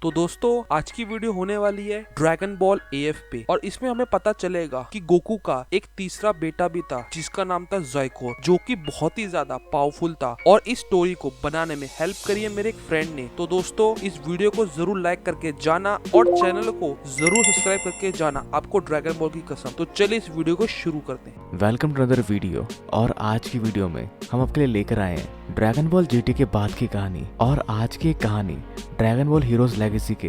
तो दोस्तों आज की वीडियो होने वाली है ड्रैगन बॉल एएफ पे और इसमें हमें पता चलेगा कि गोकू का एक तीसरा बेटा भी था जिसका नाम था ज़ाइकोर, जो कि बहुत ही ज्यादा पावरफुल था और इस स्टोरी को बनाने में हेल्प करी है मेरे एक फ्रेंड ने। तो दोस्तों इस वीडियो को जरूर लाइक करके जाना और चैनल को जरूर सब्सक्राइब करके जाना, आपको ड्रैगन बॉल की कसम। तो चलिए इस वीडियो को शुरू करते हैं। Welcome to another video. और आज की वीडियो में हम आपके लिए लेकर आए हैं ड्रैगन बॉल जीटी के बाद की कहानी। और आज की कहानी ड्रैगन बॉल हीरोज लेगेसी के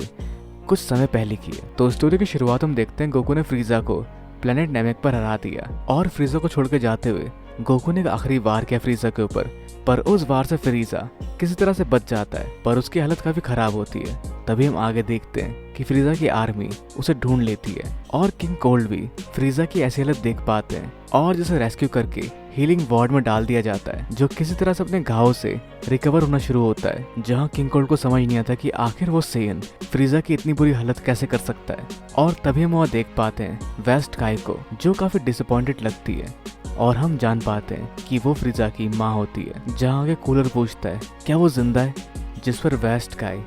कुछ समय पहले की है। तो स्टोरी की शुरुआत हम देखते हैं गोकू ने फ्रीजा को प्लेनेट नेमेक पर हरा दिया और फ्रीजा को छोड़ के जाते हुए गोकू ने आखिरी वार किया फ्रीजा के ऊपर, पर उस वार से फ्रीजा किसी तरह से बच जाता है, पर उसकी हालत काफी खराब होती है। तभी हम आगे देखते हैं कि फ्रीजा की आर्मी उसे ढूंढ लेती है और किंग कोल्ड भी फ्रीजा की ऐसी हालत देख पाते हैं और जिसे रेस्क्यू करके हीलिंग वार्ड में डाल दिया जाता है, जो किसी तरह से अपने घाव से रिकवर होना शुरू होता है। जहां किंग कोल्ड को समझ नहीं आता कि आखिर वो सेयन फ्रीजा की इतनी बुरी हालत कैसे कर सकता है। और तभी हम वहाँ देख पाते हैं वेस्ट काई को, जो काफी डिसअपॉइंटेड लगती है और हम जान पाते हैं कि वो फ्रीजा की माँ होती है। जहाँ आगे कूलर पूछता है क्या वो जिंदा है, जिस पर वेस्ट काई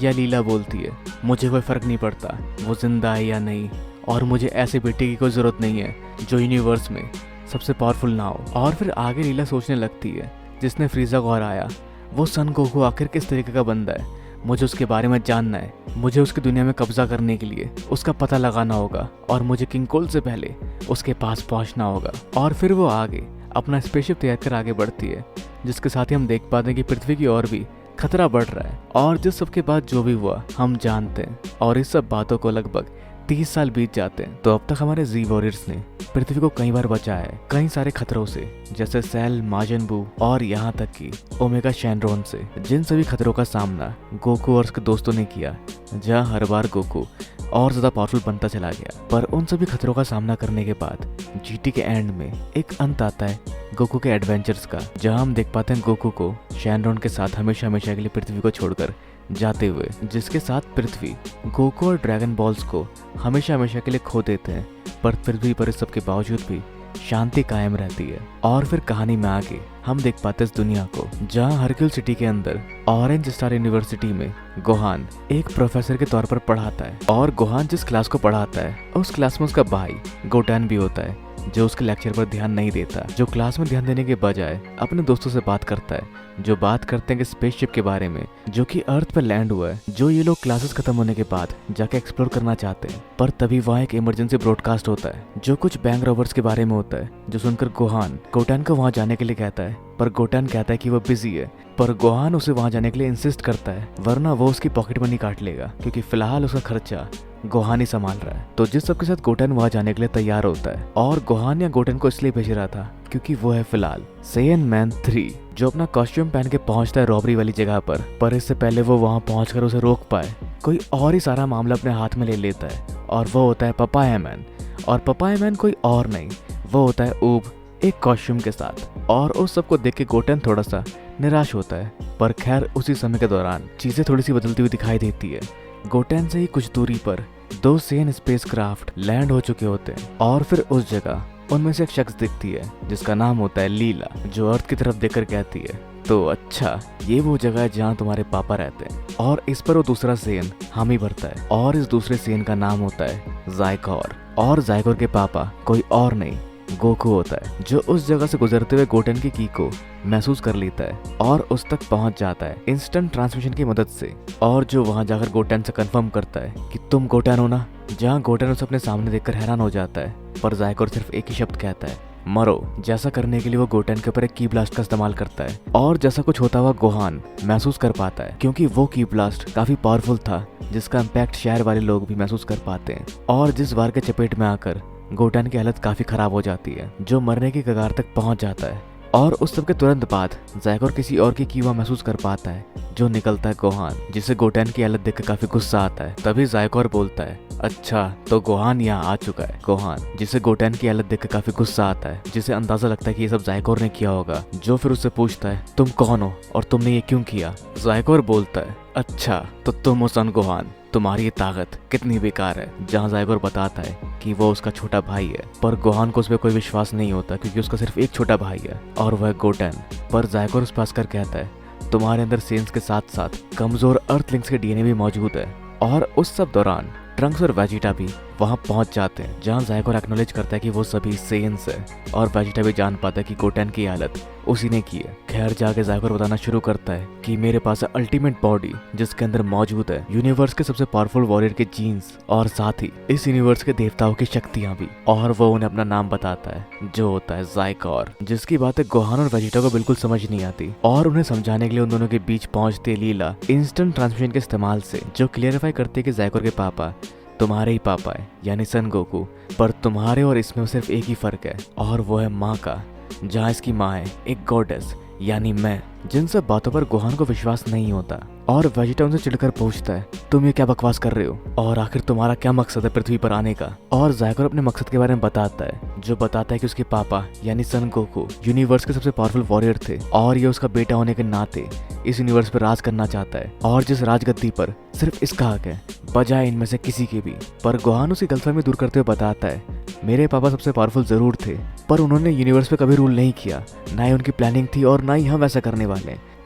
या लीला बोलती है मुझे कोई फर्क नहीं पड़ता वो जिंदा है या नहीं, और मुझे ऐसे बेटे की कोई जरूरत नहीं है जो यूनिवर्स में सबसे पावरफुल ना हो। और फिर आगे लीला सोचने लगती है जिसने फ्रीजा को हराया वो सन गोकू आखिर किस तरीके का बंदा है, मुझे उसके बारे में जानना है, मुझे उसकी दुनिया में कब्जा करने के लिए उसका पता लगाना होगा और मुझे किंग कोल्ड से पहले उसके पास पहुंचना होगा। और फिर वो आगे अपना स्पेसशिप तैयार कर आगे बढ़ती है, जिसके साथ ही हम देख पाते हैं कि पृथ्वी की ओर भी खतरा बढ़ रहा है। और जिस सबके बाद जो भी हुआ हम जानते हैं, और इस सब बातों को लगभग 30 साल बीत जाते हैं। तो अब तक हमारे जी वॉरियर्स ने पृथ्वी को कई बार बचाया है कई सारे खतरों से, जैसे सेल, माजन बू और यहाँ तक कि ओमेगा शैनरॉन से। जिन सभी खतरों का सामना गोकू और उसके दोस्तों ने किया, जहाँ हर बार गोकू और ज्यादा पावरफुल बनता चला गया। पर उन सभी खतरों का सामना करने के बाद जीटी के एंड में एक अंत आता है गोकू के एडवेंचर्स का, जहां हम देख पाते हैं गोकू को शैनरॉन के साथ हमेशा हमेशा के लिए पृथ्वी को छोड़कर जाते हुए, जिसके साथ पृथ्वी गोकू और ड्रैगन बॉल्स को हमेशा हमेशा के लिए खो देते हैं। पर पृथ्वी पर इस सब के बावजूद भी शांति कायम रहती है। और फिर कहानी में आगे हम देख पाते हैं इस दुनिया को, जहां हरक्यूल सिटी के अंदर ऑरेंज स्टार यूनिवर्सिटी में गोहान एक प्रोफेसर के तौर पर पढ़ाता है। और गोहान जिस क्लास को पढ़ाता है उस क्लास में उसका भाई गोटैन भी होता है, जो उसके लेक्चर पर ध्यान नहीं देता, जो क्लास में ध्यान देने के बजाय अपने दोस्तों से बात करता है, जो बात करते हैं कि स्पेसशिप के बारे में जो कि अर्थ पर लैंड हुआ है, जो ये लोग क्लासेस खत्म होने के बाद जाके एक्सप्लोर करना चाहते हैं। पर तभी वहाँ एक इमरजेंसी ब्रॉडकास्ट होता है जो कुछ बैंक रॉबर्स के बारे में होता है, जो सुनकर गोहान गोटैन को वहाँ जाने के लिए कहता है। पर गोटैन कहता है कि वो बिजी है, पर गोहान उसे वहाँ जाने के लिए इंसिस्ट करता है, वरना वो उसकी पॉकेट मनी काट लेगा, क्योंकि फिलहाल उसका खर्चा गोहान ही संभाल रहा है। तो जिस सबके साथ गोटैन वहाँ जाने के लिए तैयार होता है, और गोहान या गोटैन को इसलिए भेज रहा था क्योंकि वो है फिलहाल सेयन मैन 3, जो अपना कॉस्ट्यूम पहन के पहुंचता है रॉबरी वाली जगह पर इससे पहले वो वहाँ पहुंचकर उसे रोक पाए कोई और ही सारा मामला अपने हाथ में ले लेता है, और वो होता है पपाया मैन। और पपाया मैन कोई और नहीं, वो होता है ऊब एक कॉस्ट्यूम के साथ। और उस सबको देख के गोटैन थोड़ा सा निराश होता है, पर खैर उसी समय के दौरान चीजें थोड़ी सी बदलती हुई दिखाई देती है। गोटैन से ही कुछ दूरी पर 2 सेयन स्पेसक्राफ्ट लैंड हो चुके होते हैं, और फिर उस जगह उनमें से एक शख्स दिखती है जिसका नाम होता है लीला, जो अर्थ की तरफ देखकर कहती है तो अच्छा ये वो जगह है जहाँ तुम्हारे पापा रहते हैं। और इस पर वो दूसरा सेयन हामी भरता है, और इस दूसरे सेयन का नाम होता है ज़ाइकोर। और ज़ाइकोर के पापा कोई और नहीं गोकू होता है, जो उस जगह से गुजरते हुए गोटैन की को महसूस कर लेता है और उस तक पहुंच जाता है इंस्टेंट ट्रांसमिशन की मदद से, और जो वहां जाकर गोटैन से कंफर्म करता है कि तुम गोटैन हो ना। जहां गोटैन उसे अपने सामने देखकर हैरान हो जाता है, पर ज़ाइकोर सिर्फ एक ही शब्द कहता है मरो। जैसा करने के लिए वो गोटैन के ऊपर एक की ब्लास्ट का इस्तेमाल करता है, और जैसा कुछ होता हुआ गोहान महसूस कर पाता है, क्योंकि वो की ब्लास्ट काफी पावरफुल था जिसका इम्पैक्ट शहर वाले लोग भी महसूस कर पाते हैं। और जिस वार के चपेट में आकर गोटैन की हालत काफी खराब हो जाती है, जो मरने की कगार तक पहुंच जाता है। और उस सब के तुरंत बाद ज़ाइकोर किसी और की वह महसूस कर पाता है, जो निकलता है गोहान, जिसे गोटैन की हालत देखकर काफी गुस्सा आता है। तभी ज़ाइकोर बोलता है अच्छा तो गोहान यहाँ आ चुका है। गोहान जिसे गोटैन की हालत देखकर काफी गुस्सा आता है, जिसे अंदाजा लगता है कि ये सब ज़ाइकोर ने किया होगा, जो फिर उससे पूछता है तुम कौन हो और तुमने ये क्यों किया। ज़ाइकोर बोलता है अच्छा तो तुम हो सन गोहान, तुम्हारी ये ताकत कितनी बेकार है। जहाँ ज़ाइकोर बताता है कि वो उसका छोटा भाई है, पर गोहान को उस पर कोई विश्वास नहीं होता क्योंकि उसका सिर्फ एक छोटा भाई है और वह गोटैन। पर ज़ाइकोर उस पास कर कहता है तुम्हारे अंदर सेंस के साथ साथ कमजोर अर्थलिंक्स के डीएनए भी मौजूद है, और उस सब दौरान ट्रंक्स और वेजिटा भी वहां पहुंच जाते हैं, जहां ज़ाइकोर एक्नॉलेज करता है कि वो सभी सेंस है और वेजिटा भी जान पाता है कि गोटेन की हालत उसी ने की है। खैर जाके ज़ाइकोर बताना शुरू करता है कि मेरे पास है अल्टीमेट बॉडी जिसके अंदर मौजूद है यूनिवर्स के सबसे पावरफुल वॉरियर के जीन्स और साथ ही इस यूनिवर्स के देवताओं की शक्तियां भी। और वो उन्हें अपना नाम बताता है जो होता है ज़ाइकोर, जिसकी बातें गोहान और वेजिटा को बिल्कुल समझ नहीं आती। और उन्हें समझाने के लिए उन दोनों के बीच पहुंचती लीला इंस्टेंट ट्रांसमिशन के इस्तेमाल से, जो क्लियरिफाई करती है कि ज़ाइकोर के पापा तुम्हारे ही पापा है यानी सन गोकू, पर तुम्हारे और इसमें सिर्फ एक ही फर्क है और वो है माँ का, जहाँ इसकी माँ है एक गॉडेस यानी मैं। जिन सब बातों पर गोहान को विश्वास नहीं होता और वेजिटा उनसे चिढ़कर पूछता है तुम ये क्या बकवास कर रहे हो और आखिर तुम्हारा क्या मकसद है पृथ्वी पर आने का। और ज़ाइकोर अपने मकसद के बारे में बताता है, जो बताता है कि उसके पापा यानी सन गोकू यूनिवर्स के सबसे पावरफुल वॉरियर थे और ये उसका बेटा होने के नाते इस यूनिवर्स पर राज करना चाहता है और जिस राजगद्दी पर सिर्फ इसका हक है बजाय इनमें से किसी के भी। पर गोहान उसी गलतफहमी दूर करते हुए बताता है मेरे पापा सबसे पावरफुल जरूर थे पर उन्होंने यूनिवर्स पे कभी रूल नहीं किया, ना ही उनकी प्लानिंग थी और ना ही हम वैसा करने वाले।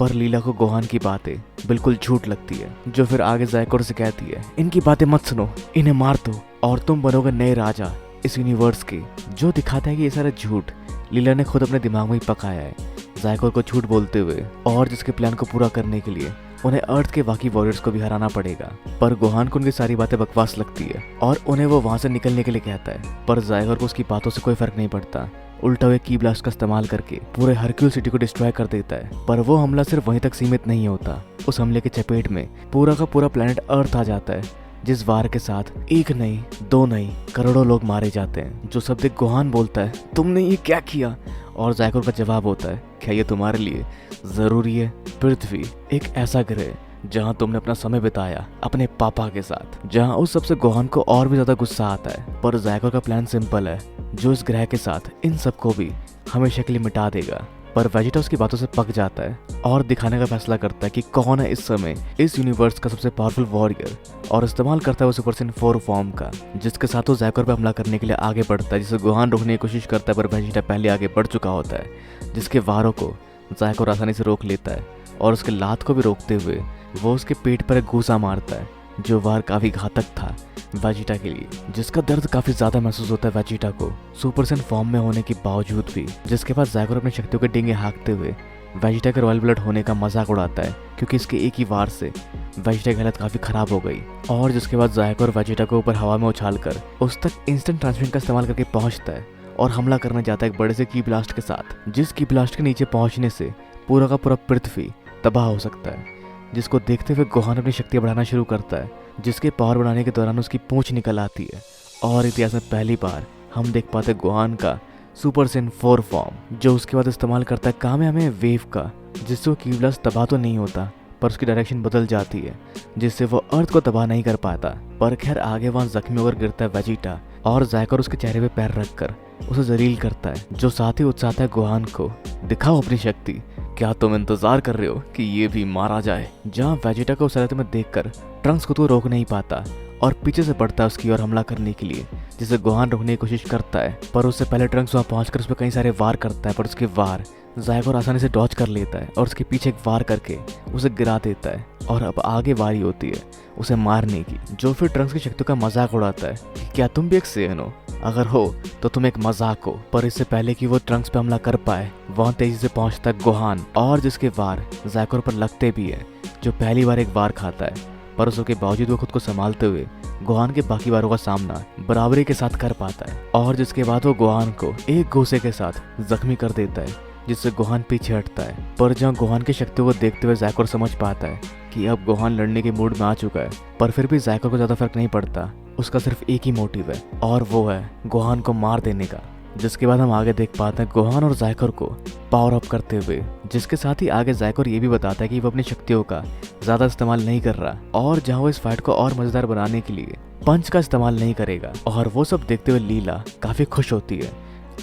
पर लीला को गोहान की बातें बिल्कुल झूठ लगती है, जो फिर आगे ज़ाइकोर से कहती है इनकी बातें मत सुनो, इन्हें मार दो और तुम बनोगे नए राजा इस यूनिवर्स के। जो दिखाता है कि ये सारा झूठ लीला ने खुद अपने दिमाग में ही पकाया है ज़ाइकोर को झूठ बोलते हुए, और जिसके प्लान को पूरा करने के लिए उन्हें अर्थ के बाकी वॉरियर्स को भी हराना पड़ेगा। पर गोहान को उनकी सारी बातें बकवास लगती है और उन्हें वो वहां से निकलने के लिए कहता है। पर ज़ाइकोर को उसकी बातों से कोई फर्क नहीं पड़ता, उल्टा हुए की ब्लास्ट का इस्तेमाल करके पूरे हरक्यूल सिटी को डिस्ट्रॉय कर देता है। पर वो हमला सिर्फ वहीं तक सीमित नहीं होता, उस हमले के चपेट में पूरा का पूरा प्लेनेट अर्थ आ जाता है, जिस वार के साथ एक नहीं दो नहीं करोड़ों लोग मारे जाते हैं। जो सब देख गोहान बोलता है तुमने ये क्या किया, और ज़ाइकोर का जवाब होता है क्या ये तुम्हारे लिए जरूरी है? पृथ्वी एक ऐसा ग्रह जहां तुमने अपना समय बिताया अपने पापा के साथ, जहां उस सबसे गोहान को और भी ज्यादा गुस्सा आता है। पर ज़ाइकोर का प्लान सिंपल है, जो इस ग्रह के साथ इन सबको भी हमेशा के लिए मिटा देगा। पर वेजिटा उसकी बातों से पक जाता है और दिखाने का फैसला करता है कि कौन है इस समय इस यूनिवर्स का सबसे पावरफुल वॉरियर, और इस्तेमाल करता है वो सुपर सेन 4 फॉर्म का, जिसके साथ वो ज़ाइकोर पे हमला करने के लिए आगे बढ़ता है, जिसे गोहान रोकने की कोशिश करता है। पर वेजिटा पहले आगे बढ़ चुका होता है, जिसके वारों को ज़ाइकोर आसानी से रोक लेता है और उसके लात को भी रोकते हुए वो उसके पेट पर एक घूसा मारता है, जो वार काफी घातक था वेजिटा के लिए, जिसका दर्द काफी ज्यादा महसूस होता है वेजिटा को सुपर सेन फॉर्म में होने के बावजूद भी। जिसके बाद ज़ाइकोर अपनी शक्तियों के डिंगे हाँकते हुए वेजिटा के रॉयल ब्लड होने का मजाक उड़ाता है, क्योंकि इसके एक ही वार से वेजिटा की हालत काफी खराब हो गई। और जिसके बाद ज़ाइकोर वेजिटा को ऊपर हवा में उछालकर उस तक इंस्टेंट ट्रांसमिशन का इस्तेमाल करके पहुंचता है और हमला करने जाता है एक बड़े से की ब्लास्ट के साथ, जिस की ब्लास्ट के नीचे पहुंचने से पूरा का पूरा पृथ्वी तबाह हो सकता है। जिसको देखते हुए गोहान अपनी शक्तियां बढ़ाना शुरू करता है, जिसके पावर बढ़ाने के दौरान उसकी पूंछ निकल आती है और इतिहास में पहली बार हम देख पाते गोहान का सुपर सेन 4 फॉर्म, जो उसके बाद इस्तेमाल करता है कामेहामेहा वेव का, जिससे वो की ब्लास्ट तबाह तो नहीं होता पर उसकी डायरेक्शन बदल जाती है, जिससे वो अर्थ को तबाह नहीं कर पाता। पर खैर आगे वहाँ जख्मी होकर गिरता है वेजिटा और ज़ाइकोर उसके चेहरे पे पैर रखकर उसे जलील करता है, जो साथ ही उत्साहता है गोहान को दिखाओ अपनी शक्ति, क्या तुम इंतजार कर रहे हो कि ये भी मारा जाए। जहाँ वेजिटा को उस हालत में देखकर ट्रंक्स को तो रोक नहीं पाता और पीछे से बढ़ता है उसकी ओर हमला करने के लिए, जिसे गोहान रोकने की कोशिश करता है। पर उससे पहले ट्रंक्स वहाँ पहुंचकर उस पर कई सारे वार करता है, पर उसके वार ज़ाइकोर आसानी से डॉज कर लेता है और उसके पीछे एक वार करके उसे गिरा देता है। और अब आगे बारी होती है उसे मारने की, जो फिर ट्रंक्स की शक्तियों का मजाक उड़ाता है कि क्या तुम भी एक सेन हो, अगर हो तो तुम एक मजाक हो। पर इससे पहले कि वो ट्रंक्स पे हमला कर पाए वहाँ तेजी से पहुंचता है गोहान, और जिसके वार ज़ाइकोर पर लगते भी है, जो पहली बार एक वार खाता है। पर उसके बावजूद वो खुद को संभालते हुए गोहान के बाकी वारों का सामना बराबरी के साथ कर पाता है, और जिसके बाद वो गोहान को एक घूसे के साथ जख्मी कर देता है, जिससे गोहान पीछे हटता है। पर जहाँ गोहान की शक्तियों को देखते हुए ज़ाइकोर समझ पाता है कि अब गोहान लड़ने के मूड में आ चुका है। पर फिर भी ज़ाइकोर को ज्यादा फर्क नहीं पड़ता, उसका सिर्फ एक ही मोटिव है और वो है गोहान को मार देने का। जिसके बाद हम आगे देख पाते हैं गोहान और ज़ाइकोर को पावर अप करते हुए, जिसके साथ ही आगे ज़ाइकोर ये भी बताता है कि वो अपनी शक्तियों का ज्यादा इस्तेमाल नहीं कर रहा, और जहाँ वो इस फाइट को और मजेदार बनाने के लिए पंच का इस्तेमाल नहीं करेगा। और वो सब देखते हुए लीला काफी खुश होती है,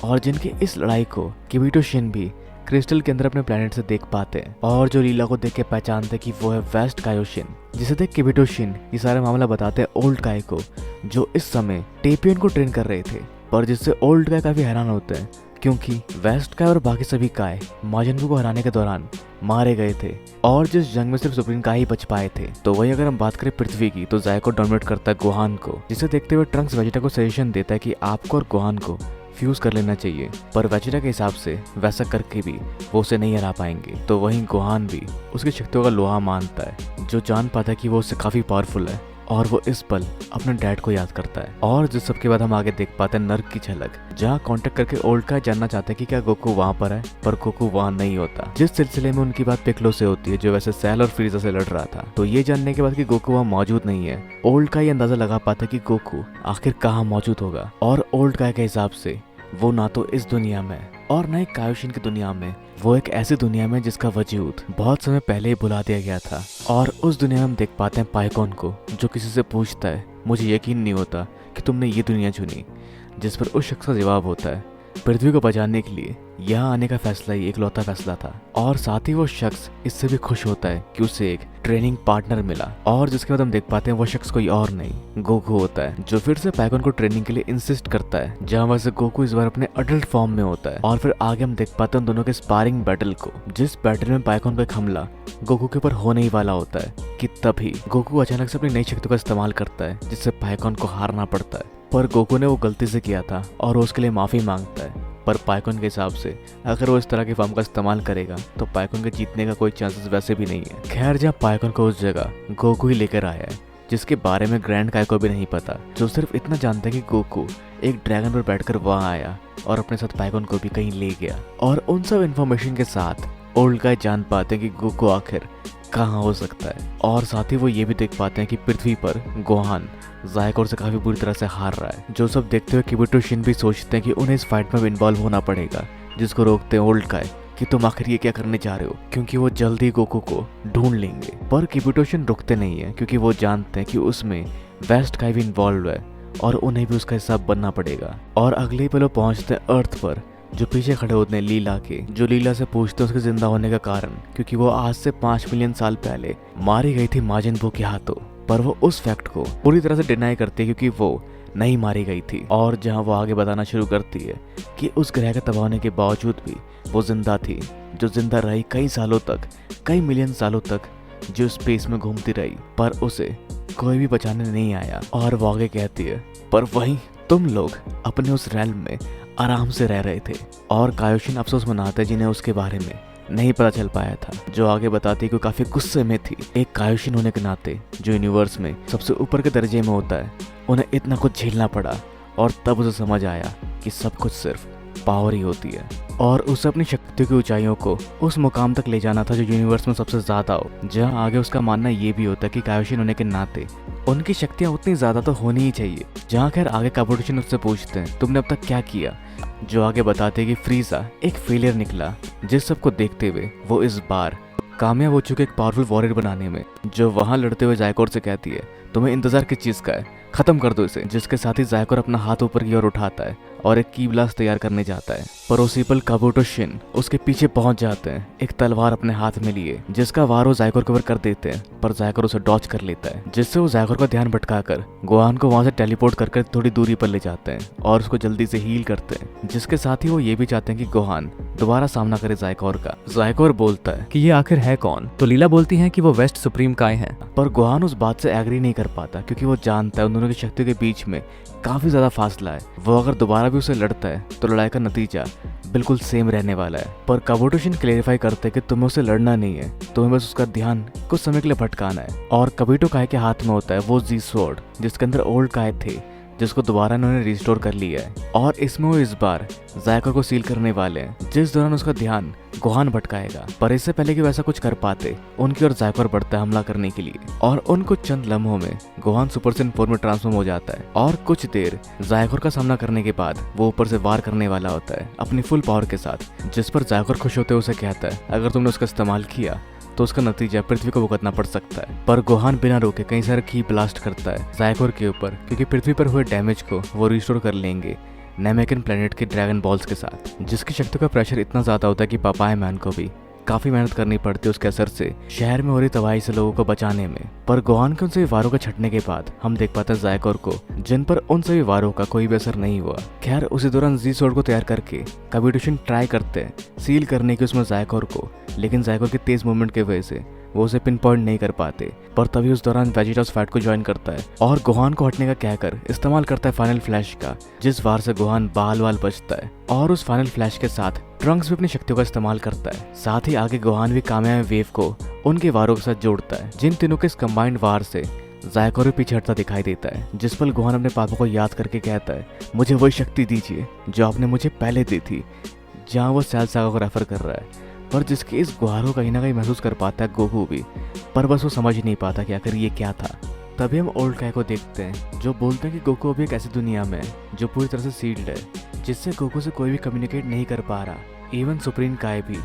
और जिनकी इस लड़ाई को किबिटो शिन भी क्रिस्टल के अंदर अपने प्लेनेट से देख पाते हैं, और जो लीला को देख के पहचानते हैं कि वो है वेस्ट कायोशिन, जिसे देख किबिटो शिन ये सारा मामला बताते हैं ओल्ड काय को, जो इस समय टेपियन को ट्रेन कर रहे थे। पर जिससे ओल्ड काय काफी हैरान होते हैं क्योंकि वेस्ट काय और बाकी सभी काय माजिन बू को हराने के दौरान मारे गए थे और जिस जंग में सिर्फ सुप्रीम काय ही बच पाए थे। तो वही अगर हम बात करें पृथ्वी की, तो जायको डोमिनेट करता है गोहान को, जिसे देखते हुए ट्रंक्स वेजिटा को सजेशन देता है कि आपको और गोहान को फ्यूज कर लेना चाहिए, पर वेजिटा के हिसाब से वैसा करके भी वो उसे नहीं हरा पाएंगे। तो वहीं गोहान भी उसकी शक्तियों का लोहा मानता है, जो जान पाता है कि वो उससे काफी पावरफुल है, और वो इस पल अपने डैड को याद करता है। और जिस सब के बाद हम आगे देख पाते हैं नर्क की झलक, जहाँ कांटेक्ट करके ओल्ड काय जानना चाहते हैं कि क्या गोकू वहाँ पर है, पर गोकू वहाँ नहीं होता। जिस सिलसिले में उनकी बात पिक्लो से होती है, जो वैसे सेल और फ्रीजा से लड़ रहा था। तो ये जानने के बाद कि गोकू वहाँ मौजूद नहीं है, ओल्ड काय अंदाजा लगा पाता है कि गोकू आखिर कहाँ मौजूद होगा। और ओल्ड काय के हिसाब से वो ना तो इस दुनिया में और ना ही कायोशिन की दुनिया में, वो एक ऐसी दुनिया में जिसका वजूद बहुत समय पहले ही भुला दिया गया था। और उस दुनिया में हम देख पाते हैं पाइकॉन को, जो किसी से पूछता है, मुझे यकीन नहीं होता कि तुमने ये दुनिया चुनी, जिस पर उस शख्स का जवाब होता है, पृथ्वी को बचाने के लिए यहाँ आने का फैसला ही इकलौता फैसला था। और साथ ही वो शख्स इससे भी खुश होता है कि उसे एक ट्रेनिंग पार्टनर मिला। और जिसके बाद हम देख पाते हैं वो शख्स कोई और नहीं, गोकू होता है, जो फिर से पाइकॉन को ट्रेनिंग के लिए इंसिस्ट करता है, जहाँ वैसे गोकू इस बार अपने अडल्ट फॉर्म में होता है। और फिर आगे हम देख पाते हैं उन दोनों के स्पारिंग बैटल को, जिस बैटल में पाइकॉन का एक हमला गोकू के ऊपर होने ही वाला होता है कि तभी गोकू अचानक से अपनी नई शक्तियों का इस्तेमाल करता है, जिससे पाइकॉन को हारना पड़ता है। पर गोकू ने वो गलती से किया था और वो उसके लिए माफी मांगता है। पर पाइकॉन के हिसाब से अगर वो इस तरह के फॉर्म का इस्तेमाल करेगा तो पाइकॉन के जीतने का कोई चांसेस वैसे भी नहीं है। खैर, जब पाइकॉन को उस जगह गोकू ही लेकर आया है, जिसके बारे में ग्रैंड काय को भी नहीं पता, जो सिर्फ इतना जानता है कि गोकू एक ड्रैगन पर बैठकर वहां आया और अपने साथ पाइकॉन को भी कहीं ले गया। और उन सब इन्फॉर्मेशन के साथ ओल्ड काय जान पाते हैं कि गोकू आखिर कहाँ हो सकता है। और साथ ही वो ये भी देख पाते हैं कि पृथ्वी पर गोहान जायकोर से काफी बुरी तरह से हार रहा है। जो सब देखते हुए किबुटो शिन भी सोचते हैं कि उन्हें इस फाइट में इन्वॉल्व होना पड़ेगा, जिसको रोकते हैं ओल्ड काय कि तुम आखिर ये क्या करने जा रहे हो, क्योंकि वो जल्दी गोकू को ढूंढ लेंगे। पर किबुटो शिन रुकते नहीं है, क्योंकि वो जानते हैं कि उसमें वेस्ट काय भी इन्वॉल्व है और उन्हें भी उसका हिस्सा बनना पड़ेगा। और अगले ही पल वो पहुंचते हैं अर्थ पर, जो पीछे खड़े होते हैं लीला के, जो लीला से पूछते हैं उसके जिंदा होने का कारण, क्योंकि वो आज से 5 मिलियन साल पहले मारी गई थी माजिन बू के हाथों। पर वो उस फैक्ट को पूरी तरह से डिनाई करती है, क्योंकि वो नहीं मारी गई थी। और जहां वो आगे बताना शुरू करती है कि उस ग्रह के तबाह होने के बावजूद भी वो जिंदा थी, जो जिंदा रही कई सालों तक, कई मिलियन सालों तक, जो स्पेस में घूमती रही, पर उसे कोई भी बचाने नहीं आया। और वो आगे कहती है, पर वहीं तुम लोग अपने उस रैल्म में आराम से रह रहे थे। और कायोशिन अफसोस मनाता है जिन्हें उसके बारे में नहीं पता चल पाया था, जो आगे बताती कि वो काफी गुस्से में थी। एक कायोशिन होने के नाते, जो यूनिवर्स में सबसे ऊपर के दर्जे में होता है, उन्हें इतना कुछ झेलना पड़ा। और तब उसे समझ आया कि सब कुछ सिर्फ पावर ही होती है, और उसे अपनी शक्तियों की ऊंचाइयों को उस मुकाम तक ले जाना था जो यूनिवर्स में सबसे ज्यादा हो। जहाँ आगे उसका मानना ये भी होता है कि कायोशिन होने के नाते उनकी शक्तियाँ उतनी ज्यादा तो होनी ही चाहिए। जहाँ खैर आगे काबुटोशिन उससे पूछते हैं, तुमने अब तक क्या किया, जो आगे बताते हैं कि फ्रीजा एक फेलियर निकला, जिस सबको देखते हुए वो इस बार कामयाब हो चुके एक पावरफुल वॉरियर बनाने में। जो वहां लड़ते हुए जायकोर से कहती है, तुम्हें इंतजार किस चीज का है, खत्म कर दो इसे। जिसके साथ ही जायकोर अपना हाथ ऊपर की ओर उठाता है और एक की ब्लास्ट तैयार करने जाता है, पर उसी पल काबुटो शिन उसके पीछे पहुंच जाते हैं, एक तलवार अपने हाथ में लिए, जिसका वार वो जायकोर के ऊपर कर देते हैं। पर जायकोर उसे डॉच कर लेता है, जिससे वो जायकोर का ध्यान भटकाकर गोहान को वहां से टेलीपोर्ट करके थोड़ी दूरी पर ले जाते हैं और उसको जल्दी से हील करते हैं। जिसके साथ ही वो ये भी चाहते हैं कि गोहान दोबारा सामना करे जायकोर का। जायकोर बोलता है कि ये आखिर है कौन, तो लीला बोलती है कि वो वेस्ट सुप्रीम काय हैं। पर गोहान उस बात से एग्री नहीं कर पाता, क्योंकि वो जानता है उन दोनों की शक्तियों के बीच में काफी ज्यादा फासला है। वो अगर दोबारा भी उसे लड़ता है तो लड़ाई का नतीजा बिल्कुल सेम रहने वाला है। पर काबुटोशिन क्लेरिफाई करते हैं कि तुम्हें उसे लड़ना नहीं है, तुम्हें बस उसका ध्यान कुछ समय के लिए भटकाना है। और कबीटो काय के हाथ में होता है वो जी स्वॉर्ड, जिसके अंदर ओल्ड काय थे, जिसको दोबारा इन्होंने रिस्टोर कर लिया है। और इसमें वो इस बार जायकोर को सील करने वाले हैं, जिस दौरान उसका ध्यान गोहान भटकाएगा। पर इससे पहले कि वैसा कुछ कर पाते, उनकी ओर जायकोर बढ़ता है हमला करने के लिए। और उनको चंद लम्हों में गोहान सुपर सेन 4 में ट्रांसफॉर्म हो जाता है। और कुछ देर जायकोर का सामना करने के बाद वो ऊपर से वार करने वाला होता है अपनी फुल पावर के साथ, जिस पर जायकोर खुश होते हुए उसे कहता है, अगर तुमने उसका इस्तेमाल किया तो उसका नतीजा पृथ्वी को भुगतना पड़ सकता है। पर गोहान बिना रोके कई सारे की ब्लास्ट करता है जायकोर के ऊपर, क्योंकि पृथ्वी पर हुए डैमेज को वो रिस्टोर कर लेंगे नेमेकिन प्लेनेट के ड्रैगन बॉल्स के साथ, जिसकी शक्ति का प्रेशर इतना ज्यादा होता है कि पापाया मैन को भी काफी मेहनत करनी पड़ती है उसके असर से शहर में हो रही तबाही से लोगों को बचाने में। पर गोहान के उन सभी वारों को छटने के बाद हम देख पाते हैं ज़ायकोर को, जिन पर उन सभी वारों का कोई भी असर नहीं हुआ। खैर उसी दौरान जी स्वॉर्ड को तैयार करके काबुटोशिन ट्राई करते हैं सील करने की उसमें ज़ायकोर को, लेकिन ज़ायकोर की तेज मूवमेंट की वजह से वो उसे पिन पॉइंट नहीं कर पाते। पर तभी उस दौरान वेजिटा उस फाइट को ज्वाइन करता है और गोहान को हटने का कहकर इस्तेमाल करता है फाइनल फ्लैश का, जिस वार से गोहान बाल बाल बचता है। और उस फाइनल फ्लैश के साथ ट्रंक्स भी अपनी शक्तियों का इस्तेमाल करता है। साथ ही आगे गोहान भी कामयाब वेव को उनके वारों के साथ जोड़ता है। जिन तीनों के इस कंबाइंड वार से ज़ायकोर भी पीछे हटता दिखाई देता है, जिस पर गोहान अपने पापा को याद करके कहता है, मुझे वही शक्ति दीजिए जो आपने मुझे पहले दी थी। जहाँ वो सेल सागा को रेफर कर रहा है, पर जिसके इस गुहार को कहीं ना कहीं महसूस कर पाता है गोकू भी, पर बस वो समझ ही नहीं पाता कि आखिर ये क्या था। तभी हम ओल्ड काय को देखते हैं जो बोलते हैं कि गोकू अभी एक ऐसी दुनिया में है जो पूरी तरह से सील्ड है, जिससे गोकू से कोई भी कम्युनिकेट नहीं कर पा रहा, इवन सुप्रीम काय भी,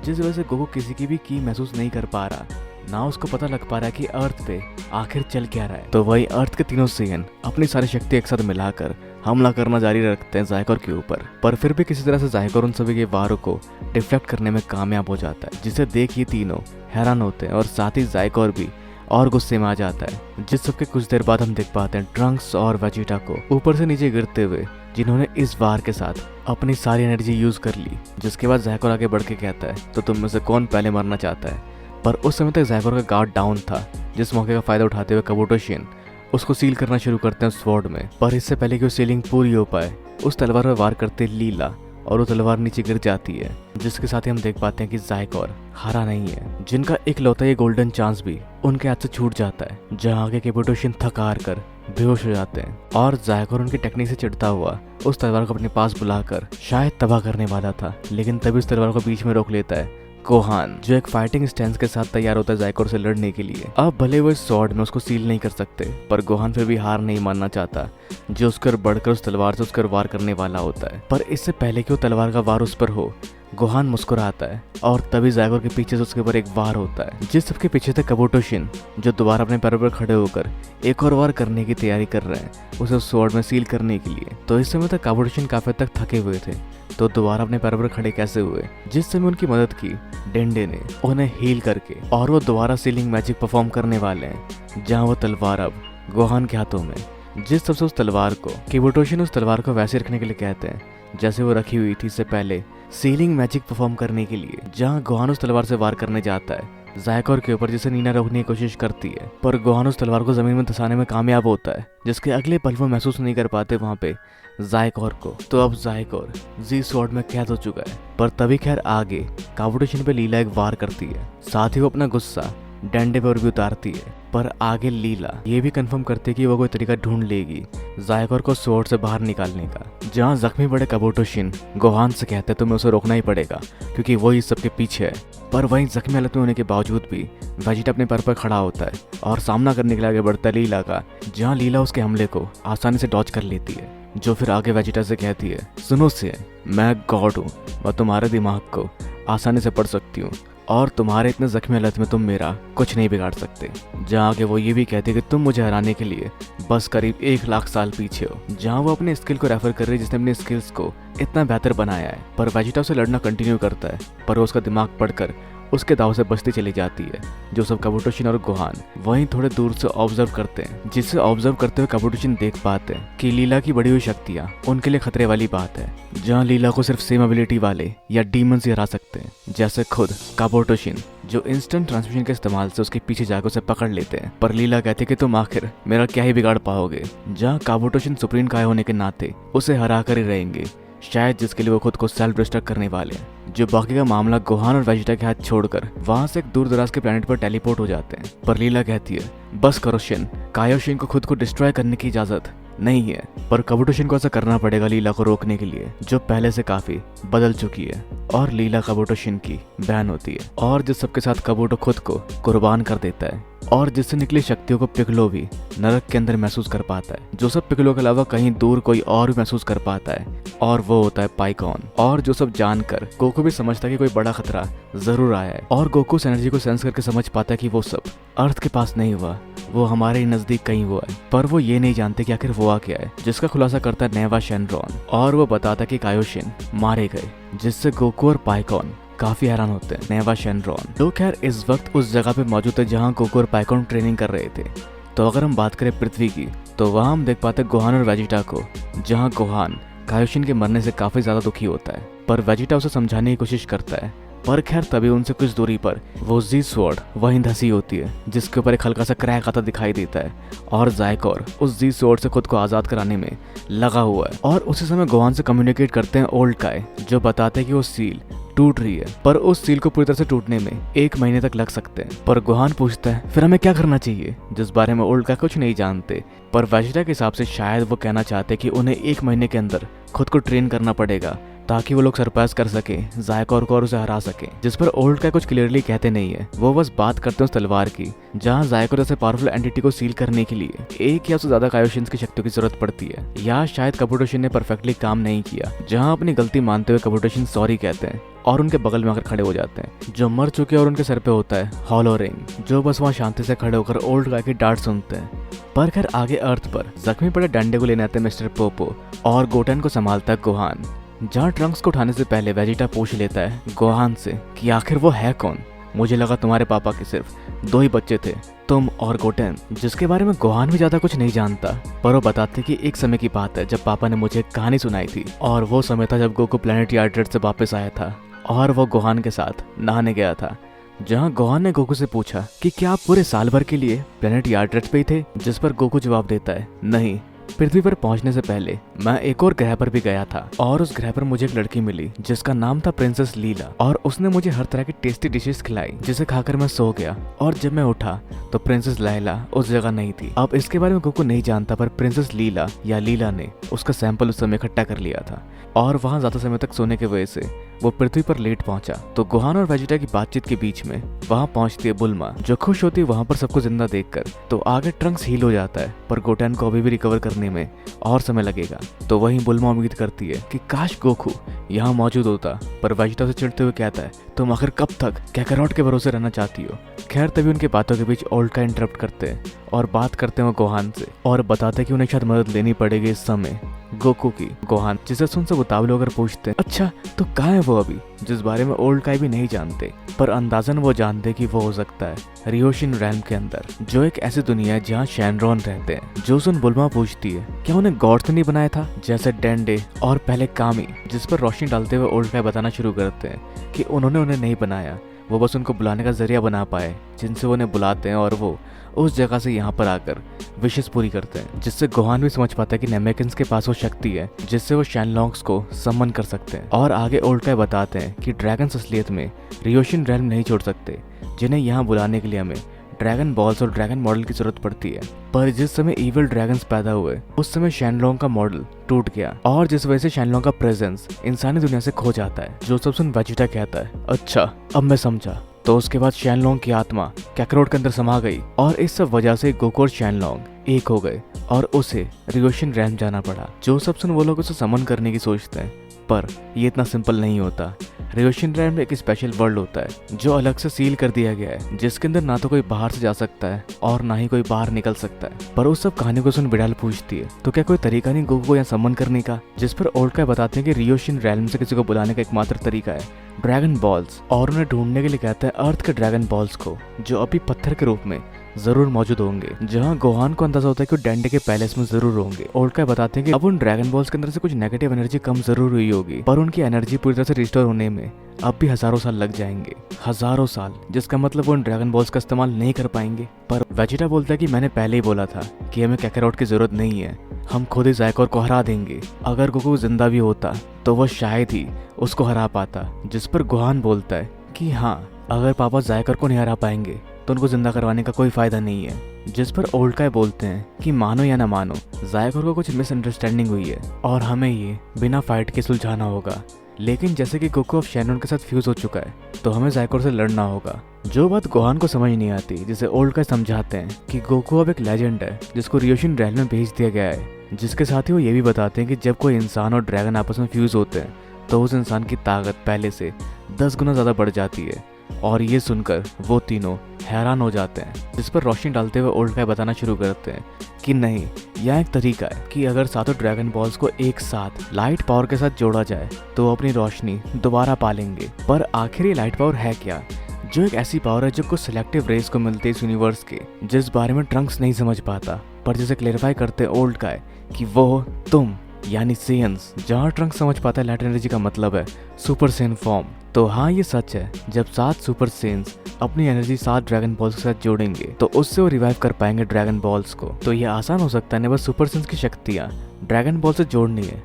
जिस वजह से गोकू किसी की भी की महसूस नहीं कर पा रहा, ना उसको पता लग पा रहा है कि अर्थ पे आखिर चल क्या रहा है। तो वही अर्थ के तीनों सेन अपनी सारी शक्ति एक साथ मिलाकर हमला करना जारी रखते हैं ज़ायकोर के ऊपर। पर फिर भी किसी तरह से ज़ायकोर उन सभी के वारों को डिफ्लेक्ट करने में कामयाब हो जाता है, जिसे देख ये तीनों हैरान होते हैं और साथ ही ज़ायकोर भी और गुस्से में आ जाता है। जिस सबके कुछ देर बाद हम देख पाते हैं ट्रंक्स और वेजिटा को ऊपर से नीचे गिरते हुए, जिन्होंने इस वार के साथ अपनी सारी एनर्जी यूज कर ली। जिसके बाद ज़ायकोर आगे बढ़ के कहता है, तो तुम में से कौन पहले मरना चाहता है। पर उस समय तक ज़ायकोर का गार्ड डाउन था, जिस मौके का फायदा उठाते हुए काबुटोशिन उसको सील करना शुरू करते हैं स्वॉर्ड में। पर इससे पहले कि वो सीलिंग पूरी हो पाए, उस तलवार पर वार करते लीला और वो तलवार नीचे गिर जाती है, जिसके साथ ही हम देख पाते हैं कि ज़ायकोर हारा नहीं है, जिनका एक लौता ये गोल्डन चांस भी उनके हाथ से छूट जाता है। जहाँ आगे काबुटोशिन थक हार कर बेहोश हो जाते हैं और ज़ायकोर उनकी टेक्निक से चिढ़ता हुआ उस तलवार को अपने पास बुलाकर शायद तबाह करने वाला था, लेकिन तभी उस तलवार को बीच में रोक लेता है गोहान, जो एक फाइटिंग स्टैंस के साथ तैयार होता है ज़ायकोर से लड़ने के लिए। अब भले वो इस स्वॉर्ड में उसको सील नहीं कर सकते, पर गोहान फिर भी हार नहीं मानना चाहता, जो उसकर बढ़कर उस तलवार से उसकर वार करने वाला होता है। पर इससे पहले कि वो तलवार का वार उस पर हो, गोहान मुस्कुराता है और तभी ज़ायकोर के पीछे से उसके ऊपर एक वार होता है, जिस सबके पीछे थे काबुटोशिन, जो दोबारा अपने पैरों पर खड़े होकर एक और वार करने की तैयारी कर रहे हैं उसे उस स्वॉर्ड में सील करने के लिए। तो इस समय तक काबुटोशिन काफी तक थके हुए थे, तो दोबारा अपने पैरों पर खड़े कैसे हुए, जिस समय उनकी मदद की डेंडे ने उन्हें हील करके, और वो दोबारा सीलिंग मैजिक परफॉर्म करने वाले हैं, जहाँ वो तलवार अब गोहान के हाथों में। जिस सबसे उस तलवार को काबुटोशिन उस तलवार को वैसे रखने के लिए कहते हैं जैसे वो रखी हुई थी इससे पहले सीलिंग मैजिक परफॉर्म करने के लिए। जहाँ गोहान उस तलवार से वार करने जाता है ज़ायकोर के ऊपर, जिसे नीना रोकने की कोशिश करती है, पर गोहान उस तलवार को जमीन में धंसाने में कामयाब होता है, जिसके अगले पल वो महसूस नहीं कर पाते वहाँ पे ज़ायकोर को। तो अब ज़ायकोर जी स्वॉर्ड में कैद हो चुका है। पर तभी खैर आगे काबुटोशिन पे लीला एक वार करती है, साथ ही वो अपना गुस्सा डंडे पर भी उतारती है। पर आगे लीला ये भी कंफर्म करती है कि वो कोई तरीका ढूंढ लेगी ज़ायकोर को स्वॉर्ड से बाहर निकालने का। जहाँ जख्मी बड़े काबुटोशिन गोहान से कहते हैं तुम्हें उसे रोकना ही पड़ेगा क्योंकि वो ही सबके पीछे है। पर वहीं जख्मी हालत में होने के बावजूद भी वेजिटा अपने पैर पर खड़ा होता है और सामना करने के लिए आगे बढ़ता है लीला का, जहाँ लीला उसके हमले को आसानी से डॉज कर लेती है, जो फिर आगे वेजिटा से कहती है, सुनो से मैं गॉड हूँ, मैं तुम्हारे दिमाग को आसानी से पढ़ सकती हूँ और तुम्हारे इतने जख्मी हालत में तुम मेरा कुछ नहीं बिगाड़ सकते। जहाँ आगे वो ये भी कहती है कि तुम मुझे हराने के लिए बस करीब 1 लाख साल पीछे हो। जहाँ वो अपने स्किल को रेफर कर रही है जिसने अपने स्किल्स को इतना बेहतर बनाया है। पर वेजिटा उसे लड़ना कंटिन्यू करता है, पर वो उसका दिमाग पढ़कर उसके दाव से बचती चली जाती है, जो सब काबुटोशिन और गोहान वहीं थोड़े दूर से ऑब्जर्व करते हैं, जिसे ऑब्जर्व करते हुए काबुटोशिन देख पाते हैं कि लीला की बढ़ी हुई शक्तियाँ उनके लिए खतरे वाली बात है। जहाँ लीला को सिर्फ सेम एबिलिटी वाले या डीमंस ही हरा सकते हैं, जैसे खुद काबुटोशिन, जो इंस्टेंट ट्रांसमिशन के इस्तेमाल से उसके पीछे जाकर उसे पकड़ लेते हैं। पर लीला कहती है कि तुम आखिर मेरा क्या ही बिगाड़ पाओगे। जहाँ काबुटोशिन सुप्रीम काय होने के नाते उसे हरा कर ही रहेंगे, शायद जिसके लिए वो खुद को सेल्फ डिस्ट्रक्ट करने वाले हैं। जो बाकी का मामला गोहान और वेजिटा के हाथ छोड़कर वहां से एक दूर दराज के प्लेनेट पर टेलीपोर्ट हो जाते हैं। पर लीला कहती है, बस करो शिन, कायोशिन को खुद को डिस्ट्रॉय करने की इजाजत नहीं है। पर काबुटोशिन को ऐसा करना पड़ेगा लीला को रोकने के लिए, जो पहले से काफी बदल चुकी है। और लीला काबुटोशिन की बहन होती है और जिस सबके साथ काबुटो खुद को कुर्बान कर देता है और जिससे निकली शक्तियों को पिकलो भी नरक के अंदर महसूस कर पाता है, जो सब पिकलो के अलावा कहीं दूर कोई और भी महसूस कर पाता है, और वो होता है पाइकॉन। और जो सब जानकर गोकू भी समझता है कि कोई बड़ा खतरा जरूर आया है, और गोकू उस एनर्जी को सेंस करके समझ पाता है कि वो सब अर्थ के पास नहीं हुआ, वो हमारे ही नजदीक कहीं हुआ है। पर वो ये नहीं जानते कि आखिर हुआ क्या है, जिसका खुलासा करता है नेवा शेनरॉन, और वो बताता है कि कायोशिन मारे गए, जिससे गोकू और पाइकॉन काफी हैरान होते हैं नेवा शेनरॉन, जो खैर इस वक्त उस जगह पे मौजूद है जहाँ गोकू और पाइकोन ट्रेनिंग कर रहे थे। तो अगर हम बात करें पृथ्वी की, तो वहाँ हम देख पाते हैं गोहान और वेजिटा को, जहाँ गोहान कायोशिन के मरने से काफी ज्यादा दुखी होता है, पर वेजिटा उसे समझाने की कोशिश करता है। पर खैर तभी उनसे कुछ दूरी पर वो जी स्वॉर्ड वहीं धसी होती है, जिसके ऊपर एक हल्का सा क्रैक आता दिखाई देता है, और ज़ायकोर उस जी स्वॉर्ड से खुद को आज़ाद कराने में लगा हुआ है। और उसी समय गोहान से कम्युनिकेट करते हैं ओल्ड काय, जो बताते हैं कि वो सील टूट रही है, पर उस सील को पूरी तरह से टूटने में 1 महीने तक लग सकते हैं। पर गोहान पूछता है फिर हमें क्या करना चाहिए, जिस बारे में ओल्ड काय कुछ नहीं जानते। पर वेजिटा के हिसाब से शायद वो कहना चाहते कि उन्हें 1 महीने के अंदर खुद को ट्रेन करना पड़ेगा, ताकि वो लोग सरपास कर सके ज़ायकोर को और उसे हरा सके। जिस पर ओल्ड का कुछ क्लियरली कहते नहीं है, वो बस बात करते हैं उस तलवार की, जहाँ ज़ायकोर जैसे पावरफुल एंटिटी को सील करने के लिए 1 या उससे ज्यादा कायोशिन्स की शक्तियों की जरूरत पड़ती है। या शायद कबुटोशिन ने परफेक्टली काम नहीं किया, जहाँ अपनी गलती मानते हुए कबुटोशिन सॉरी कहते हैं और उनके बगल में आकर खड़े हो जाते हैं, जो मर चुके और उनके सर पे होता है हॉलो रिंग, जो बस वहाँ शांति से खड़े होकर ओल्ड गाय की डांट सुनते हैं। पर खैर आगे अर्थ पर जख्मी पड़े डंडे को लेने आते हैं मिस्टर पोपो, और गोटेन को संभालता है गोहान, जहाँ ट्रंक्स को उठाने से पहले वेजिटा पूछ लेता है गोहान से कि आखिर वो है कौन। मुझे लगा तुम्हारे पापा के सिर्फ 2 ही बच्चे थे, तुम और गोटेन, जिसके बारे में गोहान भी ज्यादा कुछ नहीं जानता। पर वो बताते कि एक समय की बात है जब पापा ने मुझे एक कहानी सुनाई थी, और वो समय था जब गोकू प्लेनेट यार्ड्रेड से वापस आया था और वो गोहान के साथ नहाने गया था, जहाँ गोहान ने गोकू से पूछा कि क्या आप पूरे साल भर के लिए प्लेनेट यार्ड्रेड पे ही थे, जिस पर गोकू जवाब देता है नहीं, पृथ्वी पर पहुंचने से पहले मैं एक और ग्रह पर भी गया था, और उस ग्रह पर मुझे एक लड़की मिली जिसका नाम था प्रिंसेस लीला, और उसने मुझे हर तरह की टेस्टी डिशेस खिलाई, जिसे खाकर मैं सो गया, और जब मैं उठा तो प्रिंसेस लैला उस जगह नहीं थी। अब इसके बारे में गोकू नहीं जानता, पर प्रिंसेस लीला या लीला ने उसका सैंपल उस समय इकट्ठा कर लिया था, और वहाँ ज्यादा समय तक सोने की वजह से वो पृथ्वी पर लेट पहुंचा। तो गोहान और वेजिटा की बातचीत के बीच में वहाँ पहुंचती है बुल्मा, जो खुश होती है वहाँ पर सबको जिंदा देखकर। तो आगे ट्रंक्स हील हो जाता है, पर गोटेन को अभी भी रिकवर करने में और समय लगेगा। तो वहीं बुल्मा उम्मीद करती है कि काश गोकू यहाँ मौजूद होता, पर वेजिटा से चिढ़ते हुए कहता है तुम आखिर कब तक कैकरॉट के भरोसे रहना चाहती हो। खैर तभी उनकी बातों के बीच ओल्ड का इंटरप्ट करते हैं और बात करते हैं वो गोहान से, और बताते हैं कि उन्हें शायद मदद लेनी पड़ेगी इस समय गोकू की। गोहान जिसे सुन से उतावले होकर पूछते हैं अच्छा तो कहाँ है वो अभी, जिस बारे में ओल्ड काई भी नहीं जानते, पर अंदाजन वो जानते कि वो हो सकता है रियोशिन रैम के अंदर, जो एक ऐसी दुनिया है जहाँ शैनरॉन रहते हैं। जो सुन बुल्मा पूछती है क्या उन्हें गॉड ने नहीं बनाया था, जैसे डेंडे और पहले कामी, जिस पर रोशनी डालते हुए ओल्ड काई बताना शुरू करते हैं कि उन्होंने उन्हें नहीं बनाया, वो बस उनको बुलाने का जरिया बना पाए, जिनसे वो उन्हें बुलाते हैं, और वो उस जगह से यहाँ पर आकर विशेष पूरी करते हैं, जिससे गोहान भी समझ पाता है कि नेमेकिन्स के पास वो शक्ति है जिससे वो शैनलॉन्ग्स को समन कर सकते हैं। और आगे ओल्ड काई बताते हैं कि ड्रैगन्स असलियत में रियोशिन रैल्म नहीं छोड़ सकते, जिन्हें यहाँ बुलाने के लिए हमें ड्रैगन बॉल्स और ड्रैगन मॉडल की जरूरत पड़ती है। पर जिस समय इविल ड्रैगन्स पैदा हुए उस समय शैनलॉन्ग का मॉडल टूट गया, और जिस वजह से शैनलॉन्ग का प्रेजेंस इंसानी दुनिया से खो जाता है। जो सब सुन वेजिटा कहता है अच्छा अब मैं समझा। तो उसके बाद शैनलॉन्ग की आत्मा कैकरोट के अंदर समा गई, और इस सब वजह से गोकू और शैनलॉन्ग एक हो गए और उसे रियोशिन रैम जाना पड़ा। जो सब सुन वो लोग उसे समन करने की सोचते हैं, पर ये इतना सिंपल नहीं होता। रियोशिन रैम में एक स्पेशल वर्ल्ड होता है जो अलग से सील कर दिया गया है, जिसके अंदर ना तो कोई बाहर से जा सकता है और ना ही कोई बाहर निकल सकता है। पर उस सब कहानी को सुन विडाल पूछती है तो क्या कोई तरीका नहीं गोकू को यहाँ समन करने का, जिस पर ओल्ड काई बताते हैं कि रियोशिन रैम से किसी को बुलाने का एकमात्र तरीका है ड्रैगन बॉल्स, और उन्हें ढूंढने के लिए कहते हैं अर्थ के ड्रैगन बॉल्स को, जो अभी पत्थर के रूप में जरूर मौजूद होंगे, जहां गोहान को अंदाजा होता है कि वो डेंडे के पैलेस में जरूर होंगे। ओल्ड काई बताते हैं कि अब उन ड्रैगन बॉल्स के अंदर से कुछ नेगेटिव एनर्जी कम जरूर हुई होगी, पर उनकी एनर्जी पूरी तरह से रिस्टोर होने में अब भी हजारों साल लग जाएंगे, हजारों साल, जिसका मतलब वो उन ड्रैगन बॉल्स का इस्तेमाल नहीं कर पाएंगे। पर वेजिटा बोलता है कि मैंने पहले ही बोला था कि हमें कैकरॉट की जरूरत नहीं है, हम खुद ही ज़ायकोर को हरा देंगे। अगर गोकू जिंदा भी होता तो वो शायद ही उसको हरा पाता, जिस पर गोहान बोलता है कि हाँ अगर पापा ज़ायकोर को नहीं हरा पाएंगे तो उनको जिंदा करवाने का कोई फायदा नहीं है। जिस पर ओल्ड काई बोलते हैं कि मानो या ना मानो ज़ायकोर को कुछ मिसअंडरस्टैंडिंग हुई है और हमें ये बिना फाइट के सुलझाना होगा, लेकिन जैसे कि गोकू अब शैनरॉन के साथ फ्यूज हो चुका है तो हमें ज़ायकोर से लड़ना होगा। जो बात गोहान को समझ नहीं आती, जिसे ओल्ड काई समझाते हैं कि गोकू अब एक लेजेंड है जिसको रियोशिन रैम में भेज दिया गया है, जिसके साथ ही वो ये भी बताते हैं कि जब कोई इंसान और ड्रैगन आपस में फ्यूज होते हैं तो उस इंसान की ताकत पहले से 10 गुना ज़्यादा बढ़ जाती है। और ये सुनकर वो तीनों हैरान हो जाते हैं, जिस पर रोशनी डालते हुए ओल्ड काई बताना शुरू करते हैं कि नहीं, यह एक तरीका है कि अगर सातों ड्रैगन बॉल्स को एक साथ लाइट पावर के साथ जोड़ा जाए तो वो अपनी रोशनी दोबारा पालेंगे। पर आखिर ये लाइट पावर है क्या? जो एक ऐसी पावर है जो कुछ सिलेक्टिव रेस को मिलती है इस यूनिवर्स के, जिस बारे में ट्रंक्स नहीं समझ पाता, पर जिसे क्लेरिफाई करते ओल्ड गाय कि वो तुम यानी सेयंस। जहाँ ट्रंक्स समझ पाता है लाइट एनर्जी का मतलब है सुपर सेन फॉर्म। तो हाँ, ये सच है, जब 7 सुपर सेन्स अपनी एनर्जी 7 ड्रैगन बॉल्स के साथ जोड़ेंगे तो उससे वो रिवाइव कर पाएंगे ड्रैगन बॉल्स को। तो ये आसान हो सकता है ना, बस सुपर सेन्स की शक्तियाँ ड्रैगन बॉल से जोड़नी है,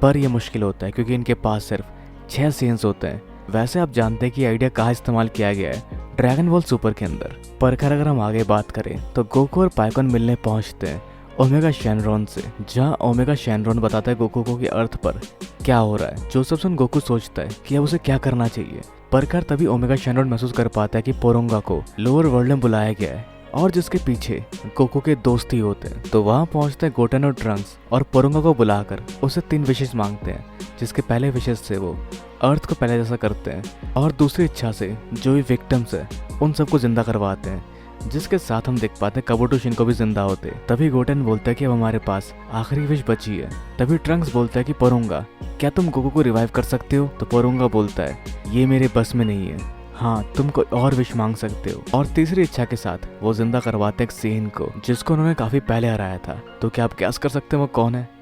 पर यह मुश्किल होता है क्योंकि इनके पास सिर्फ 6 सेन्स होते हैं। वैसे आप जानते हैं कि आइडिया कहाँ इस्तेमाल किया गया है, ड्रैगन बॉल सुपर के अंदर। पर खैर अगर हम आगे बात करें तो गोकू और पाइकॉन मिलने पहुंचते हैं ओमेगा शैनरॉन से, जहाँ ओमेगा शैनरॉन बताता है गोकू को कि अर्थ पर क्या हो रहा है। जो सब सुन गोकू सोचता है कि अब उसे क्या करना चाहिए, पर खैर तभी ओमेगा शैनरॉन महसूस कर पाता है कि पोरोंगा को लोअर वर्ल्ड में बुलाया गया है और जिसके पीछे गोकू के दोस्त ही होते हैं। तो वहाँ पहुँचते हैं गोटेन और ट्रंक्स और पोरोंगा को बुलाकर उससे 3 विशेष मांगते हैं, जिसके पहले विशेष से वो अर्थ को पहले जैसा करते हैं और दूसरी इच्छा से जो भी विक्टिम्स है उन सबको जिंदा करवाते हैं, जिसके साथ हम देख पाते हैं काबुटो शिनको भी जिंदा होते। तभी गोटेन बोलता है कि अब हमारे पास आखिरी विश बची है। तभी ट्रंक्स बोलता है कि पोरोंगा क्या तुम गोकू को रिवाइव कर सकते हो? तो पोरोंगा बोलता है ये मेरे बस में नहीं है, हाँ तुम कोई और विश मांग सकते हो। और तीसरी इच्छा के साथ वो जिंदा करवाते हैं एक सेन को, जिसको उन्होंने काफी पहले हराया था। तो क्या आप गैस कर सकते हैं वो कौन है?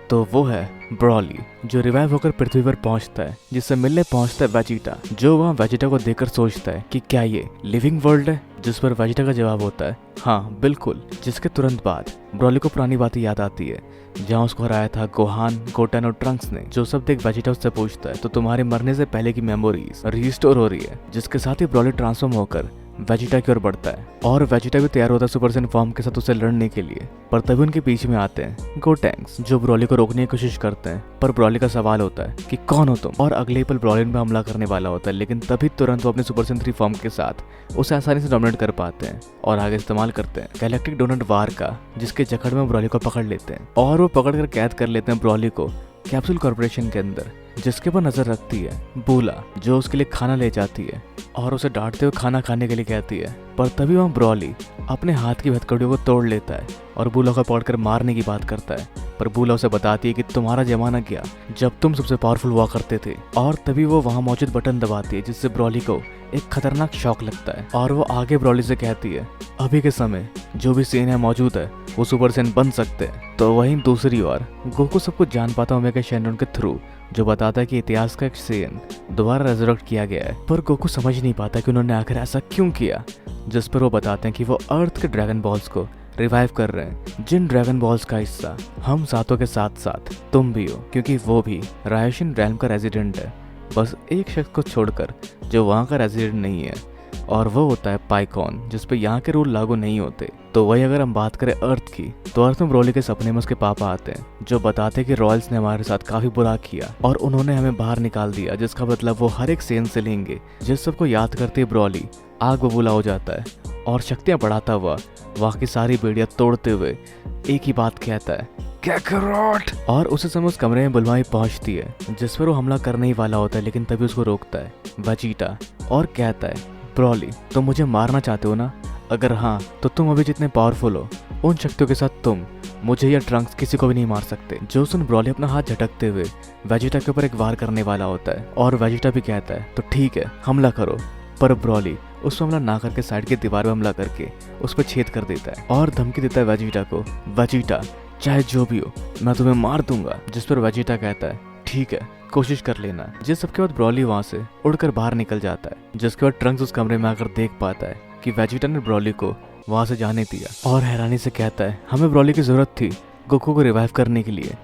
तो वो है ब्रॉली, जो रिवाइव होकर पृथ्वी पर पहुंचता है, जिससे मिलने पहुंचता है वेजिटा, जो वहाँ वेजिटा को देखकर सोचता है कि क्या ये लिविंग वर्ल्ड है, जिस पर वेजिटा का जवाब होता है हाँ बिल्कुल। जिसके तुरंत बाद ब्रॉली को पुरानी बातें याद आती है, जहाँ उसको हराया था गोहान, गोटेन और ट्रंक्स ने। जो सब देख वेजिटा उससे पूछता है तो तुम्हारे मरने से पहले की मेमोरीज रिस्टोर हो रही है। जिसके साथ ही ब्रॉली ट्रांसफॉर्म होकर वेजिटा की ओर बढ़ता है और वेजिटा भी तैयार होता है सुपर सेन फॉर्म के साथ उसे लड़ने के लिए। पर तभी उनके पीछे में आते हैं गोटेंग्स, जो ब्रॉली को रोकने की कोशिश करते हैं। पर ब्रॉली का सवाल होता है कि कौन हो तुम, और अगले पल ब्रॉली पे हमला करने वाला होता है। लेकिन तभी तुरंत वो अपने सुपर सेन 3 फॉर्म के साथ उसे आसानी से डोमिनेट कर पाते हैं और आगे इस्तेमाल करते हैं गैलेक्टिक डोनट वार का, जिसके जकड़ में ब्रॉली को पकड़ लेते हैं और वो पकड़ कर कैद कर लेते हैं ब्रॉली को कैप्सूल कॉर्पोरेशन के अंदर, जिसके पर नजर रखती है बूला, जो उसके लिए खाना ले जाती है और उसे डांटते हुए खाना खाने के लिए कहती है। पर तभी वहाँ ब्रॉली अपने हाथ की हथकड़ियों को तोड़ लेता है और बूला को पकड़कर मारने की बात करता है। पर बूला उसे बताती है कि तुम्हारा जमाना क्या जब तुम सबसे पावरफुल हुआ करते थे। और तभी वो वहाँ मौजूद बटन दबाती है, जिससे ब्रॉली को एक खतरनाक शॉक लगता है और वो आगे ब्रॉली से कहती है अभी के समय जो भी सेन है मौजूद है वो सुपर सेन बन सकते हैं। तो वहीं दूसरी ओर गोकू सब कुछ जान पाता ओमेगा शैनरॉन के थ्रू, जो बताता है कि इतिहास का एक सेन दोबारा रेजरेक्ट किया गया है। पर गोकू समझ नहीं पाता कि उन्होंने आखिर ऐसा क्यों किया, जिस पर वो बताते हैं कि वो अर्थ के ड्रैगन बॉल्स को रिवाइव कर रहे हैं, जिन ड्रैगन बॉल्स का हिस्सा हम सातों के साथ साथ तुम भी हो, क्योंकि वो भी रायशिन रैल्म का रेजिडेंट है, बस एक शख्स को छोड़कर जो वहाँ का रेजिडेंट नहीं है, और वो होता है पाइकॉन, जिस पे यहाँ के रूल लागू नहीं होते। तो वही अगर हम बात करें अर्थ की, तो अर्थ में ब्रॉली के सपने में उसके पापा आते हैं, जो बताते हैं कि रॉयल्स ने हमारे साथ काफी बुरा किया और उन्होंने हमें बाहर निकाल दिया, जिसका मतलब वो हर एक सेन से लेंगे। जिस सबको याद करते ही ब्रॉली आग बबूला हो जाता है और शक्तियां बढ़ाता हुआ वहाँ की सारी बेड़ियां तोड़ते हुए एक ही बात कहता है कैकरोट। और उसे समय उस कमरे में बुलवाई पहुंचती है, जिस पर वो हमला करने ही वाला होता है, लेकिन तभी उसको रोकता है वेजिटा और कहता है ब्रॉली तुम मुझे मारना चाहते हो ना? अगर हाँ तो तुम अभी जितने पावरफुल हो उन शक्तियों के साथ तुम मुझे या ट्रंक्स किसी को भी नहीं मार सकते। जो सुन ब्रॉली अपना हाथ झटकते हुए वेजिटा के ऊपर एक वार करने वाला होता है और वेजिटा भी कहता है तो ठीक है हमला करो। पर ब्रॉली उस पर हमला ना करके साइड की दीवार में हमला करके उस पर छेद कर देता है और धमकी देता है वेजिटा को, वेजिटा चाहे जो भी हो मैं तुम्हें मार दूंगा। जिस पर वेजिटा कहता है ठीक है कोशिश कर लेना। जिस सबके बाद ब्रॉली वहाँ से उड़कर बाहर निकल जाता है, जिसके बाद ट्रंक्स उस कमरे में आकर देख पाता है कि वेजिटा ने ब्रॉली को वहाँ से जाने दिया और हैरानी से कहता है हमें ब्रॉली की जरूरत थी गोकू को रिवाइव करने के लिए।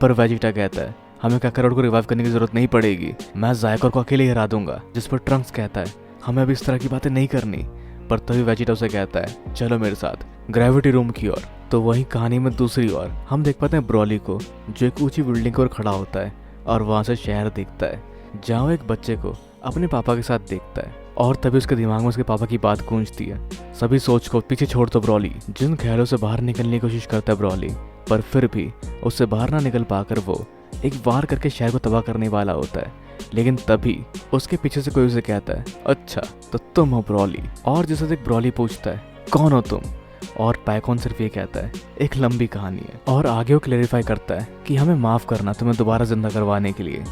पर वेजिटा कहता है हमें काकारोट को रिवाइव करने की जरूरत नहीं पड़ेगी, मैं जायकोर को अकेले ही हरा दूंगा। जिस पर ट्रंक्स कहता है हमें अभी इस तरह की बातें नहीं करनी। पर तभी वेजिटा उसे कहता है चलो मेरे साथ ग्रेविटी रूम की ओर। तो वहीं कहानी में दूसरी ओर हम देख पाते हैं ब्रॉली को, जो एक ऊंची बिल्डिंग की ओर खड़ा होता है और वहां से शहर दिखता है, जहाँ वो एक बच्चे को अपने पापा के साथ देखता है। और तभी उसके दिमाग में उसके पापा की बात गूंजती है, सभी सोच को पीछे छोड़ दो ब्रॉली। जिन ख्यालों से बाहर निकलने की कोशिश करता है ब्रॉली, पर फिर भी उससे बाहर ना निकल पाकर वो एक वार करके शहर को तबाह करने वाला होता है। लेकिन तभी उसके पीछे से कोई उसे कहता है अच्छा तो तुम हो ब्रॉली। और जैसे एक ब्रॉली पूछता है कौन हो तुम, और पाइकॉन सिर्फ ये कहता है एक लंबी कहानी है। और आगे वो क्लेरिफाई करता है कि हमें माफ करना तुम्हें दोबारा जिंदा करवाने के लिए,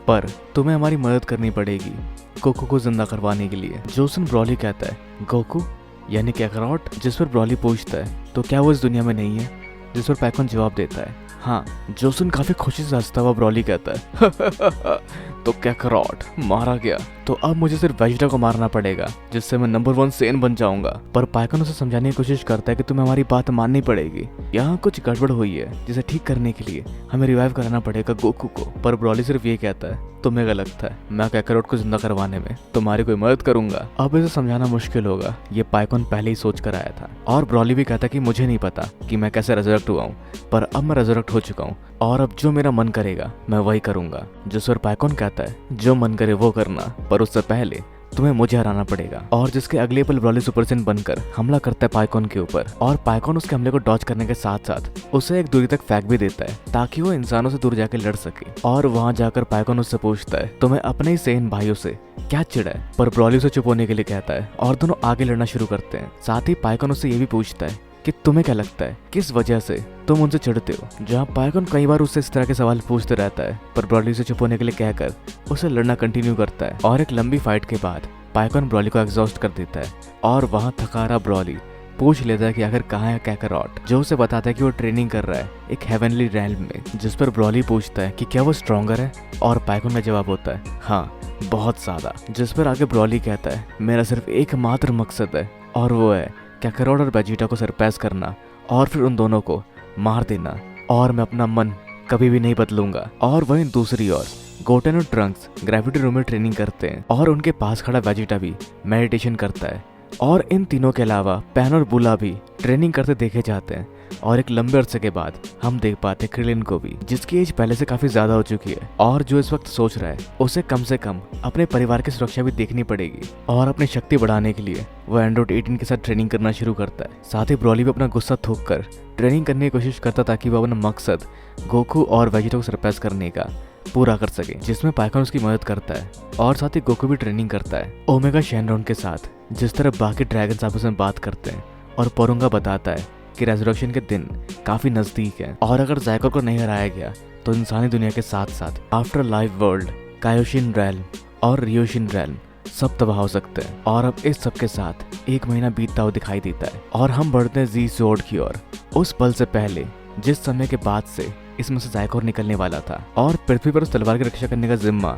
पर तुम्हें हमारी मदद करनी पड़ेगी गोकू को जिंदा करवाने के लिए। जोसन ब्रॉली कहता है गोकू यानी कैकरॉट, जिस पर ब्रॉली पूछता है तो क्या वो इस दुनिया में नहीं है, जिस पर पाइकॉन जवाब देता है हाँ। जोसन काफी खुशी से हंसता हुआ ब्रॉली कहता है तो कैकरॉट मारा गया, तो अब मुझे सिर्फ वेजिटा को मारना पड़ेगा जिससे मैं नंबर 1 सेन बन जाऊंगा। पर पाइकॉन उसे समझाने की कोशिश करता है कि तुम्हें हमारी बात माननी पड़ेगी, यहाँ कुछ गड़बड़ हुई है जिसे ठीक करने के लिए हमें रिवाइव कराना पड़ेगा गोकू को। पर ब्रॉली सिर्फ ये कहता है तुम्हें गलत था, मैं कैकरॉट को जिंदा करवाने में तुम्हारी कोई मदद करूंगा। अब इसे समझाना मुश्किल होगा, ये पाइकॉन पहले ही सोच कर आया था। और ब्रॉली भी कहता कि मुझे नहीं पता कि मैं कैसे रेजरेक्ट हुआ हूँ, पर अब मैं रेजरेक्ट हो चुका हूँ और अब जो मेरा मन करेगा मैं वही करूंगा। जिस पर पाइकॉन कहता है जो मन करे वो करना, पर उससे पहले तुम्हें मुझे हराना पड़ेगा। और जिसके अगले पल ब्रॉली सुपर सेन बनकर हमला करता है पाइकॉन के ऊपर, और पाइकॉन उसके हमले को डॉज करने के साथ साथ उसे एक दूरी तक फेंक भी देता है ताकि वो इंसानों से दूर जाकर लड़ सके। और वहां जाकर पाइकॉन उससे पूछता है तुम्हें अपने ही सेन भाइयों से क्या चिढ़ है, पर ब्रॉली उसे चुप होने के लिए कहता है और दोनों आगे लड़ना शुरू करते हैं। साथ ही पाइकॉन उससे ये भी पूछता है कि तुम्हें क्या लगता है किस वजह से तुम उनसे चिढ़ते हो। जहाँ पाइकॉन कई बार उससे इस तरह के सवाल पूछते रहता है, पर ब्रॉली उसे चुप होने के लिए कहकर उसे लड़ना कंटिन्यू करता है। और एक लंबी फाइट के बाद पाइकॉन ब्रॉली को एग्जॉस्ट कर देता है और वहाँ थका रहा ब्रॉली पूछ लेता है कि आखिर कहाँ है कैकरॉट, जो उसे बताता है कि वो ट्रेनिंग कर रहा है एक हेवनली रैल्म में। जिस पर ब्रॉली पूछता है कि क्या वो स्ट्रॉन्गर है, और पाइकॉन का जवाब होता है हाँ बहुत ज्यादा। जिस पर आगे ब्रॉली कहता है मेरा सिर्फ एकमात्र मकसद है और वो है कैकरॉट और वेजिटा को सरपास करना और फिर उन दोनों को मार देना, और मैं अपना मन कभी भी नहीं बदलूंगा। और वहीं दूसरी ओर गोटेन और ट्रंक्स ग्रेविटी रूम में ट्रेनिंग करते हैं और उनके पास खड़ा वेजिटा भी मेडिटेशन करता है। और इन तीनों के अलावा पैन और बुला भी ट्रेनिंग करते देखे जाते हैं। और एक लंबे अरसे के बाद हम देख पाते हैं क्रिलिन को भी, जिसकी एज पहले से काफी ज्यादा हो चुकी है और जो इस वक्त सोच रहा है उसे कम से कम अपने परिवार की सुरक्षा भी देखनी पड़ेगी। और अपनी शक्ति बढ़ाने के लिए वो एंड्रॉइड 18 के साथ ट्रेनिंग करना शुरू करता है। साथ ही ब्रॉली भी अपना गुस्सा थूक कर ट्रेनिंग करने की कोशिश करता ताकि वो अपना मकसद गोकू और वेजिटा को सरपास करने का पूरा कर सके, जिसमें पाइकॉन उसकी मदद करता है। और साथ ही गोकू भी ट्रेनिंग करता है ओमेगा शेनरॉन के साथ, जिस तरह बाकी ड्रैगन्स आपस में बात करते हैं। और पोरुंगा बताता है कि रेजरेक्शन के दिन काफी नजदीक है और अगर ज़ाइकोर को नहीं हराया गया तो इंसानी दुनिया के साथ साथ आफ्टर लाइफ वर्ल्ड, कायोशिन रैल्म और रियोशिन रैल्म सब तबाह हो सकते हैं। और अब इस सब के साथ 1 महीना बीतता हुआ दिखाई देता है और हम बढ़ते हैं जी स्वॉर्ड की ओर, उस पल से पहले जिस समय के बाद से इसमें से ज़ाइकोर निकलने वाला था। और पृथ्वी पर उस तलवार की रक्षा करने का जिम्मा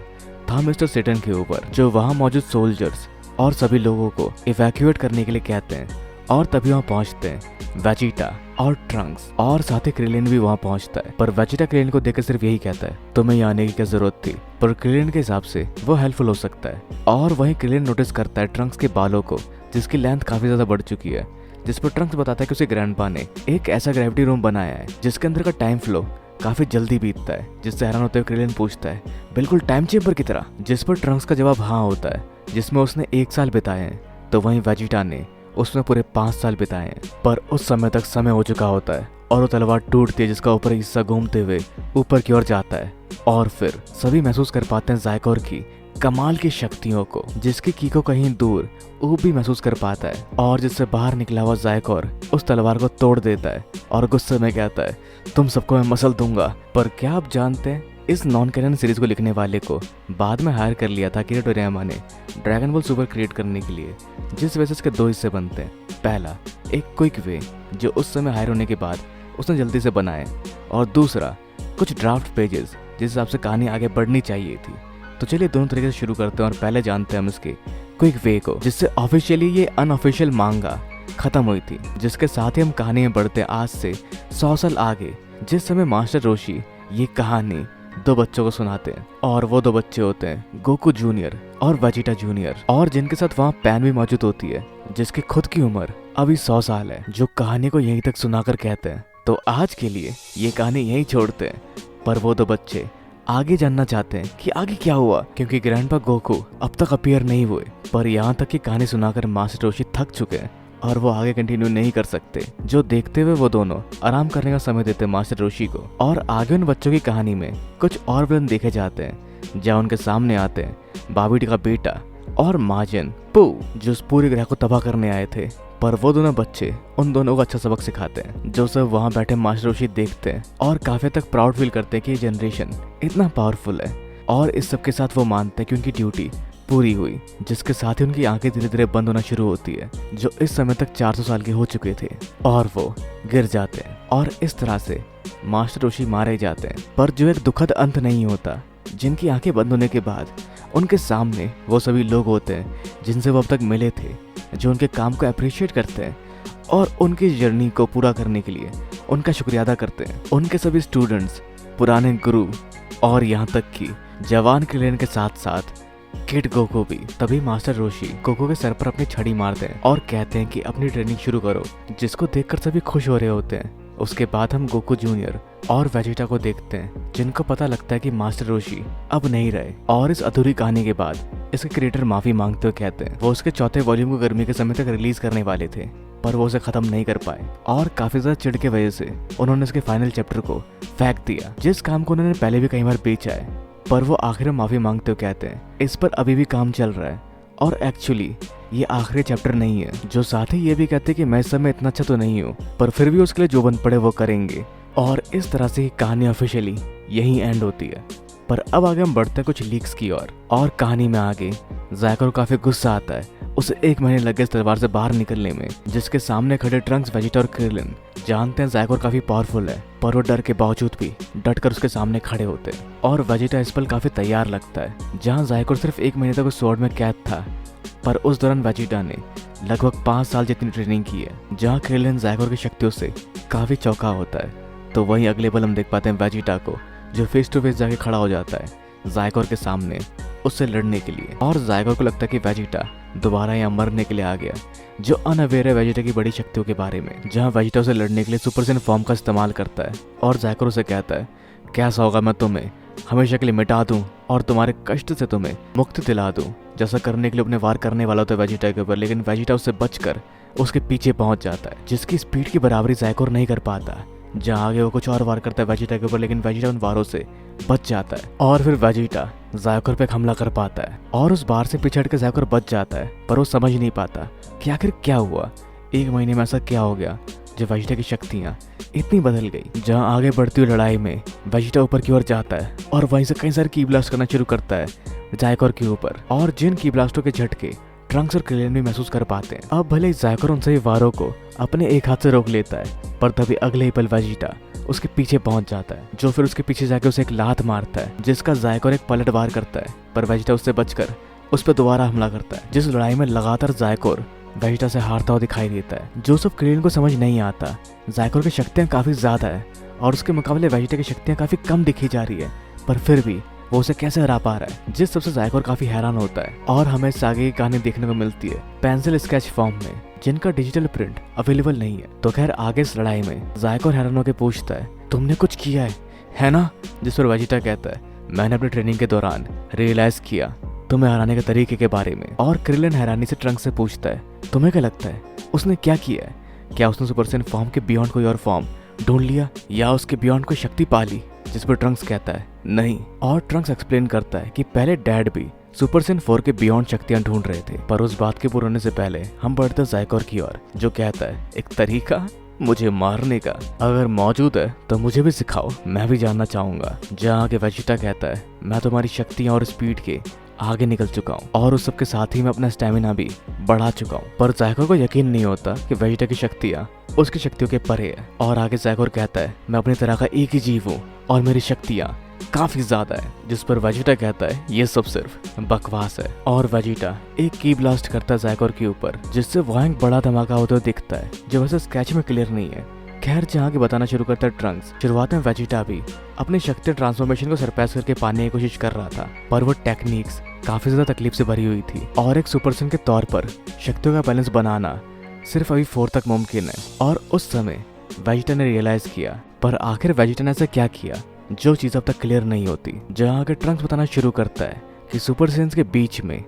था मिस्टर सेटन के ऊपर, जो वहाँ मौजूद सोल्जर्स और सभी लोगों को इवैक्यूएट करने के लिए कहते हैं। और तभी वहाँ पहुँचते हैं वेजिटा और ट्रंक्स, और साथ ही क्रिलिन भी वहाँ पहुँचता है। पर वेजिटा क्रिलिन को देखकर सिर्फ यही कहता है तुम्हें यहाँ आने की क्या जरूरत थी, पर क्रिलिन के हिसाब से वो हेल्पफुल हो सकता है। और वहीं क्रिलिन नोटिस करता है ट्रंक्स के बालों को, जिसकी लेंथ काफी ज्यादा बढ़ चुकी है। जिस पर ट्रंक्स बताता है कि उसे ग्रैंडपा ने एक ऐसा ग्रेविटी रूम बनाया है जिसके अंदर का टाइम फ्लो काफी जल्दी बीतता है, जिससे हैरान होते हुए क्रिलिन पूछता है बिल्कुल टाइम चेंबर की तरह, जिस पर ट्रंक्स का जवाब हाँ होता है, जिसमें उसने 1 साल बिताए हैं। तो वहीं वेजिटा ने उसमें पूरे 5 साल बिताए हैं। पर उस समय तक समय हो चुका होता है और वो तलवार टूटती है, जिसका ऊपर हिस्सा घूमते हुए ऊपर की ओर जाता है। और फिर सभी महसूस कर पाते हैं ज़ाइकोर की कमाल की शक्तियों को, जिसकी कीको कहीं दूर ऊब भी महसूस कर पाता है। और जिससे बाहर निकला हुआ ज़ाइकोर उस तलवार को तोड़ देता है और गुस्से में कहता है तुम सबको मैं मसल दूंगा। पर क्या आप जानते हैं इस नॉन कैनन सीरीज को लिखने वाले को बाद में हायर कर लिया था किरा टोरियामा ने ड्रैगन बॉल सुपर क्रिएट करने के लिए, जिस वजह से इसके 2 हिस्से बनते हैं। पहला एक क्विक वे जो उस समय हायर होने के बाद उसने जल्दी से बनाए, और दूसरा कुछ ड्राफ्ट पेजेस जिस हिसाब से कहानी आगे बढ़नी चाहिए थी। तो चलिए दोनों तरीके से शुरू करते हैं और पहले जानते हैं हम इसके क्विक वे को, जिससे ऑफिशियली ये अनऑफिशियल मांगा खत्म हुई थी। जिसके साथ ही हम कहानी में बढ़ते हैं आज से 100 साल आगे, जिस समय मास्टर रोशी ये कहानी 2 बच्चों को सुनाते हैं। और वो 2 बच्चे होते हैं गोकू जूनियर और वेजिटा जूनियर, और जिनके साथ वहाँ पैन भी मौजूद होती है जिसकी खुद की उम्र अभी 100 साल है, जो कहानी को यहीं तक सुनाकर कहते हैं तो आज के लिए ये कहानी यहीं छोड़ते हैं। पर वो 2 बच्चे आगे जानना चाहते हैं कि आगे क्या हुआ, क्योंकि ग्रैंडपा गोकू अब तक अपीयर नहीं हुए। पर यहाँ तक की कहानी सुनाकर मास्टर रोशी थक चुके हैं और वो आगे कंटिन्यू नहीं कर सकते, जो देखते हुए वो दोनों आराम करने का समय देते हैं मास्टर रोशी को। और आगे उन बच्चों की कहानी में कुछ और विलन देखे जाते हैं, जहाँ उनके सामने आते हैं बाबिडी का बेटा और माजन पू, जो उस पूरे ग्रह को तबाह करने आए थे। पर वो दोनों बच्चे उन दोनों को अच्छा सबक सिखाते हैं, जो सब वहाँ बैठे मास्टर रोशी देखते हैं और काफी तक प्राउड फील करते हैं कि ये जनरेशन इतना पावरफुल है। और इस सब के साथ वो मानते हैं कि उनकी ड्यूटी पूरी हुई, जिसके साथ ही उनकी आंखें धीरे धीरे बंद होना शुरू होती है, जो इस समय तक 400 साल के हो चुके थे, और वो गिर जाते हैं। और इस तरह से मास्टर रोशी मारे जाते हैं। पर जो एक दुखद अंत नहीं होता, जिनकी आंखें बंद होने के बाद उनके सामने वो सभी लोग होते हैं जिनसे वो अब तक मिले थे, जो उनके काम को अप्रिशिएट करते हैं और उनकी जर्नी को पूरा करने के लिए उनका शुक्रिया अदा करते हैं। उनके सभी स्टूडेंट्स, पुराने गुरु और यहाँ तक कि जवान क्रिलिन के साथ साथ किड गोकू भी। तभी मास्टर रोशी गोकू के सर पर अपनी छड़ी मारते हैं और कहते हैं कि अपनी ट्रेनिंग शुरू करो, जिसको देखकर सभी खुश हो रहे होते हैं। उसके बाद हम गोकू जूनियर और वेजिटा को देखते हैं, जिनको पता लगता है कि मास्टर रोशी अब नहीं रहे। और इस अधूरी कहानी के बाद इसके क्रिएटर माफी मांगते हुए कहते हैं वो उसके चौथे वॉल्यूम को गर्मी के समय तक रिलीज करने वाले थे, पर वो उसे खत्म नहीं कर पाए और काफी ज्यादा चिढ़ के वजह से उन्होंने उसके फाइनल चैप्टर को फेंक दिया, जिस काम को उन्होंने पहले भी कई बार बेचा है। पर वो आखिर में माफी मांगते हुए कहते हैं इस पर अभी भी काम चल रहा है और एक्चुअली ये आखिरी चैप्टर नहीं है। जो साथ ही ये भी कहते हैं कि मैं इस समय इतना अच्छा तो नहीं हूँ, पर फिर भी उसके लिए जो बन पड़े वो करेंगे। और इस तरह से ही कहानी ऑफिशियली यही एंड होती है। पर अब आगे हम बढ़ते हैं कुछ लीक्स की ओर और कहानी में आगे ज़ायको को काफी गुस्सा आता है। उसे 1 महीने लग गए इस तलवार से बाहर निकलने में, जिसके सामने खड़े ट्रंक्स, वेजिटा और क्रिलिन जानते हैं ज़ायको काफी पावरफुल है, पर वो डर के बावजूद भी डटकर उसके सामने खड़े होते हैं। और वेजिटा इस पल काफी तैयार लगता है। जहाँ ज़ायको सिर्फ 1 महीने तक उस स्वॉर्ड में कैद था, पर उस दौरान वेजिटा ने लगभग 5 साल जितनी ट्रेनिंग की है। जहाँ क्रिलिन ज़ायको की शक्तियों से काफी चौंका होता है, तो वहीं अगले पल हम देख पाते हैं वेजिटा को, जो फेस टू फेस जाके खड़ा हो जाता है ज़ायको के सामने उससे लड़ने के लिए। और ज़ायको को लगता है कि वेजिटा दोबारा यहाँ मरने के लिए आ गया, जो अनअवेयर है वेजिटा की बड़ी शक्तियों के बारे में। जहाँ वेजिटा उसे लड़ने के लिए सुपर सेन फॉर्म का इस्तेमाल करता है और ज़ायको उसे कहता है कैसा होगा मैं तुम्हें हमेशा के लिए मिटा दूं और तुम्हारे कष्ट से तुम्हें मुक्ति दिला दूं। जैसा करने के लिए अपने वार करने वाला होता है वेजिटा के ऊपर, लेकिन वेजिटा उससे बचकर उसके पीछे पहुंच जाता है, जिसकी स्पीड की बराबरी ज़ायको नहीं कर पाता। जहाँ आगे वो कुछ और वार करता है वेजिटा के ऊपर, लेकिन वेजिटा उन वारों से बच जाता है और फिर वेजिटा ज़ायको पे हमला कर पाता है और उस बार से पिछड़ के ज़ायको बच जाता है। पर वो समझ नहीं पाता कि आखिर क्या हुआ, 1 महीने में ऐसा क्या हो गया जो वेजिटा की शक्तियाँ इतनी बदल गई। जहाँ आगे बढ़ती हुई लड़ाई में वेजिटा ऊपर की ओर जाता है और वहीं से कई सारे की ब्लास्ट करना शुरू करता है ज़ायको के ऊपर, और जिन की ब्लास्टों के झटके ट्रंक्स और क्रिलिन भी महसूस कर पाते हैं। अब भले ज़ायको उन सभी वारों को अपने एक हाथ से रोक लेता है, पर तभी अगले ही पल वेजिटा उसके पीछे पहुंच जाता है, जो फिर उसके पीछे जाकर उसे एक लात मारता है, जिसका ज़ायको एक पलटवार करता है। पर वेजिटा उससे बचकर उस पर दोबारा हमला करता है, जिस लड़ाई में लगातार ज़ायको वेजिटा से हारता हुआ दिखाई देता है। जो सब क्रिलिन को समझ नहीं आता, ज़ायको की शक्तियाँ काफ़ी ज़्यादा है और उसके मुकाबले वेजिटा की शक्तियाँ काफ़ी कम दिखी जा रही है, पर फिर भी वो उसे कैसे हरा पा रहा है, जिस सबसे ज़ायको काफी हैरान होता है। और हमें इस आगे की कहानी देखने को मिलती है पेंसिल स्केच फॉर्म में, जिनका डिजिटल प्रिंट अवेलेबल नहीं है। तो खैर आगे इस लड़ाई में ज़ायको हैरान होकर पूछता है तुमने कुछ किया है ना? जिस पर वेजिटा कहता है मैंने अपनी ट्रेनिंग के दौरान रियलाइज किया तुम्हें हराने के तरीके के बारे में। और क्रिलिन हैरानी से ट्रंक से पूछता है तुम्हें क्या लगता है उसने क्या किया है? क्या उसने सुपर सेन फॉर्म के बियॉन्ड कोई और फॉर्म ढूंढ लिया या उसके बियॉन्ड कोई शक्ति पा ली? जिस पर ट्रंक्स कहता है नहीं। और ट्रंक्स एक्सप्लेन करता है कि पहले डैड भी सुपर सेन 4 के बियॉन्ड शक्तियां ढूंढ रहे थे। पर उस बात के पूरे होने से पहले हम बढ़ते ज़ायको की ओर, जो कहता है एक तरीका मुझे मारने का अगर मौजूद है तो मुझे भी सिखाओ, मैं भी जानना चाहूंगा। जहाँ के वेजिटा कहता है मैं तुम्हारी शक्तियां और स्पीड के आगे निकल चुका हूँ और उस सब के साथ ही मैं अपना स्टेमिना भी बढ़ा चुका हूँ। पर ज़ायको को यकीन नहीं होता कि वेजिटा की शक्तियाँ उसकी शक्तियों के परे है। और आगे ज़ायको कहता है मैं अपनी तरह का एक ही जीव हूँ और मेरी शक्तियाँ काफी ज्यादा है। जिस पर वेजिटा कहता है ये सब सिर्फ बकवास है। और वेजिटा एक की ब्लास्ट करता है ज़ायको के ऊपर, जिससे वहाँ एक बड़ा धमाका होते हुए दिखता है, जो वैसे स्केच में क्लियर नहीं है। खैर जहाँ के बताना शुरू करता है ट्रंक्स। शुरुआत में वेजिटा भी अपनी शक्ति ट्रांसफॉर्मेशन को सरपास करके पाने की कोशिश कर रहा था, पर वो टेक्निक्स काफी ज्यादा तकलीफ से भरी हुई थी और एक सुपर सेन के तौर पर शक्तियों का बैलेंस बनाना सिर्फ अभी 4 तक मुमकिन है। और उस समय वेजिटा ने रियलाइज किया, पर आखिर वेजिटा ने ऐसा क्या किया जो चीज अब तक क्लियर नहीं होती। जहाँ आगे ट्रंक्स बताना शुरू करता है कि सुपर सेन्स के बीच में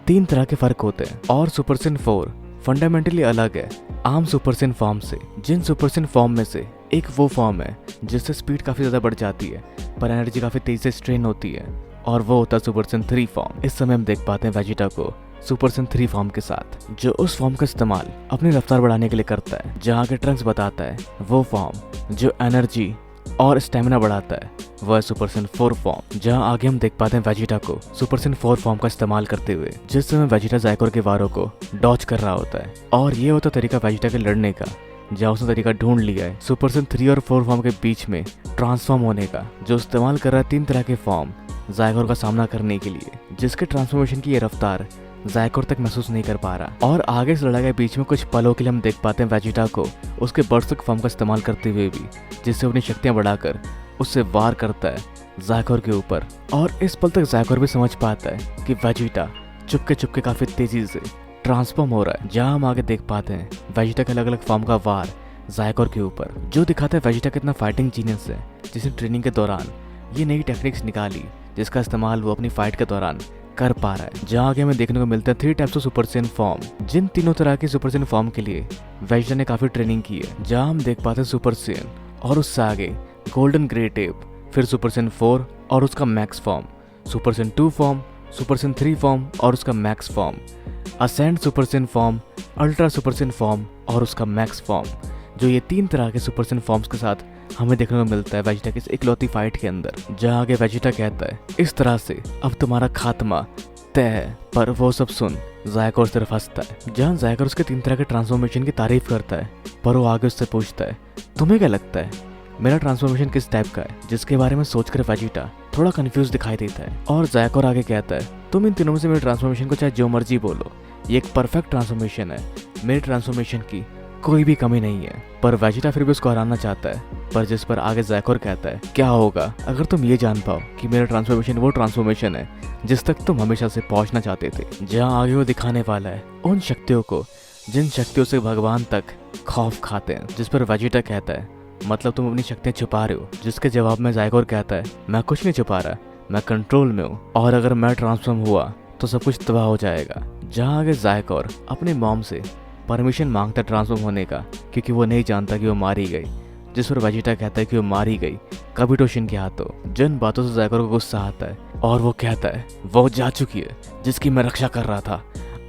3 तरह के फर्क होते हैं और सुपर सेन 4 फंडामेंटली अलग है आम सुपर सेन फॉर्म से। जिन सुपर सेन फॉर्म में से एक वो फॉर्म है जिससे स्पीड काफी ज्यादा बढ़ जाती है पर एनर्जी काफी तेजी से स्ट्रेन होती है, और वो होता है सुपर सेन 3 फॉर्म। इस समय हम देख पाते हैं वेजिटा को सुपरसन 3 फॉर्म के साथ, जो उस फॉर्म का इस्तेमाल अपनी रफ्तार बढ़ाने के लिए करता है। जहाँ आगे ट्रंक्स बताता है वो फॉर्म जो एनर्जी और स्टेमिना बढ़ाता है वह है सुपरसन 4 फॉर्म। जहाँ आगे हम देख पाते हैं वेजिटा को सुपरसन 4 फॉर्म का इस्तेमाल करते हुए, जिस समय वेजिटा ज़ाइकोर के वारों को डॉज कर रहा होता है। और ये होता तरीका वेजिटा के लड़ने का, जहाँ उसने तरीका ढूंढ लिया है सुपरसन 3 और 4 फॉर्म के बीच में ट्रांसफॉर्म होने का, जो इस्तेमाल कर रहा है 3 तरह के फॉर्म ज़ाइकोर का सामना करने के लिए, जिसके ट्रांसफॉर्मेशन की ये रफ्तार ज़ाइकोर तक महसूस नहीं कर पा रहा। और आगे इस लड़ाई के बीच में कुछ पलों के लिए हम देख पाते हैं वेजिटा को उसके बर्सर्क फॉर्म का इस्तेमाल करते हुए भी, जिससे अपनी शक्तियां बढ़ाकर उससे वार करता है ज़ाइकोर के ऊपर। और इस पल तक ज़ाइकोर भी समझ पाता है कि वेजिटा चुपके चुपके काफी तेजी से ट्रांसफॉर्म हो रहा है। जहाँ हम आगे देख पाते हैं वेजिटा के अलग अलग फॉर्म का वार ज़ाइकोर के ऊपर, जो दिखाता है वेजिटा कितना फाइटिंग जीनियस है, जिसने ट्रेनिंग के दौरान ये नई टेक्निक्स निकाली जिसका इस्तेमाल वो अपनी फाइट के दौरान कर पा रहा है। जहाँ आगे हमें देखने को मिलता है 3 types of super Saiyan form, जिन तीनों तरह की सुपर सैयन फॉर्म के लिए वेजिटा ने काफी ट्रेनिंग की है। जहाँ हम देख पाते हैं सुपर सैयन और उससे आगे गोल्डन ग्रेट एप, फिर सुपर सैयन 4 और उसका max form, super Saiyan 2 form, super Saiyan 3 form और उसका max form, ascend super Saiyan form, ultra super Saiyan form और उसका मैक्स फॉर्म। जो ये 3 तरह के सुपर सैयन फॉर्म्स के साथ हमें देखने को मिलता है वेजिटा की इस इकलौती फाइट के अंदर। जहाँ आगे वेजिटा कहता है इस तरह से अब तुम्हारा खात्मा तय है, पर वो सब सुन ज़ाइकोर सिर्फ हंसता है। जहाँ ज़ाइकोर उसके 3 तरह के ट्रांसफॉर्मेशन की तारीफ करता है, पर वो आगे उससे पूछता है तुम्हें क्या लगता है मेरा ट्रांसफॉर्मेशन किस टाइप का है, जिसके बारे में सोचकर वेजिटा थोड़ा कंफ्यूज दिखाई देता है। और ज़ाइकोर आगे कहता है तुम इन तीनों में से मेरे ट्रांसफॉर्मेशन को चाहे जो मर्जी बोलो, ये एक परफेक्ट ट्रांसफॉर्मेशन है, मेरे ट्रांसफॉर्मेशन की कोई भी कमी नहीं है। पर वेजिटा फिर भी उसको हराना चाहता है, पर जिस पर आगे ज़ाइकोर कहता है क्या होगा अगर तुम ये जान पाओ कि मेरा ट्रांसफॉर्मेशन वो ट्रांसफॉर्मेशन है जिस तक तुम हमेशा से पहुंचना चाहते थे। जहाँ आगे वो दिखाने वाला है उन शक्तियों को जिन शक्तियों से भगवान तक खौफ खाते हैं। जिस पर वेजिटा कहता है मतलब तुम अपनी शक्तियां छुपा रहे हो, जिसके जवाब में ज़ाइकोर कहता है मैं कुछ नहीं छुपा रहा, मैं कंट्रोल में हूँ, और अगर मैं ट्रांसफॉर्म हुआ तो सब कुछ तबाह हो जाएगा। जहाँ आगे ज़ाइकोर अपने मॉम से परमिशन मांगता ट्रांसफॉर्म होने का, क्योंकि वो नहीं जानता कि वो मारी गई। जिस पर वेजिटा कहता है कि वो मारी गई काबुटोशिन के हाथों। जिन बातों से ज़ाइकोर को गुस्सा आता है और वो कहता है वो जा चुकी है जिसकी मैं रक्षा कर रहा था,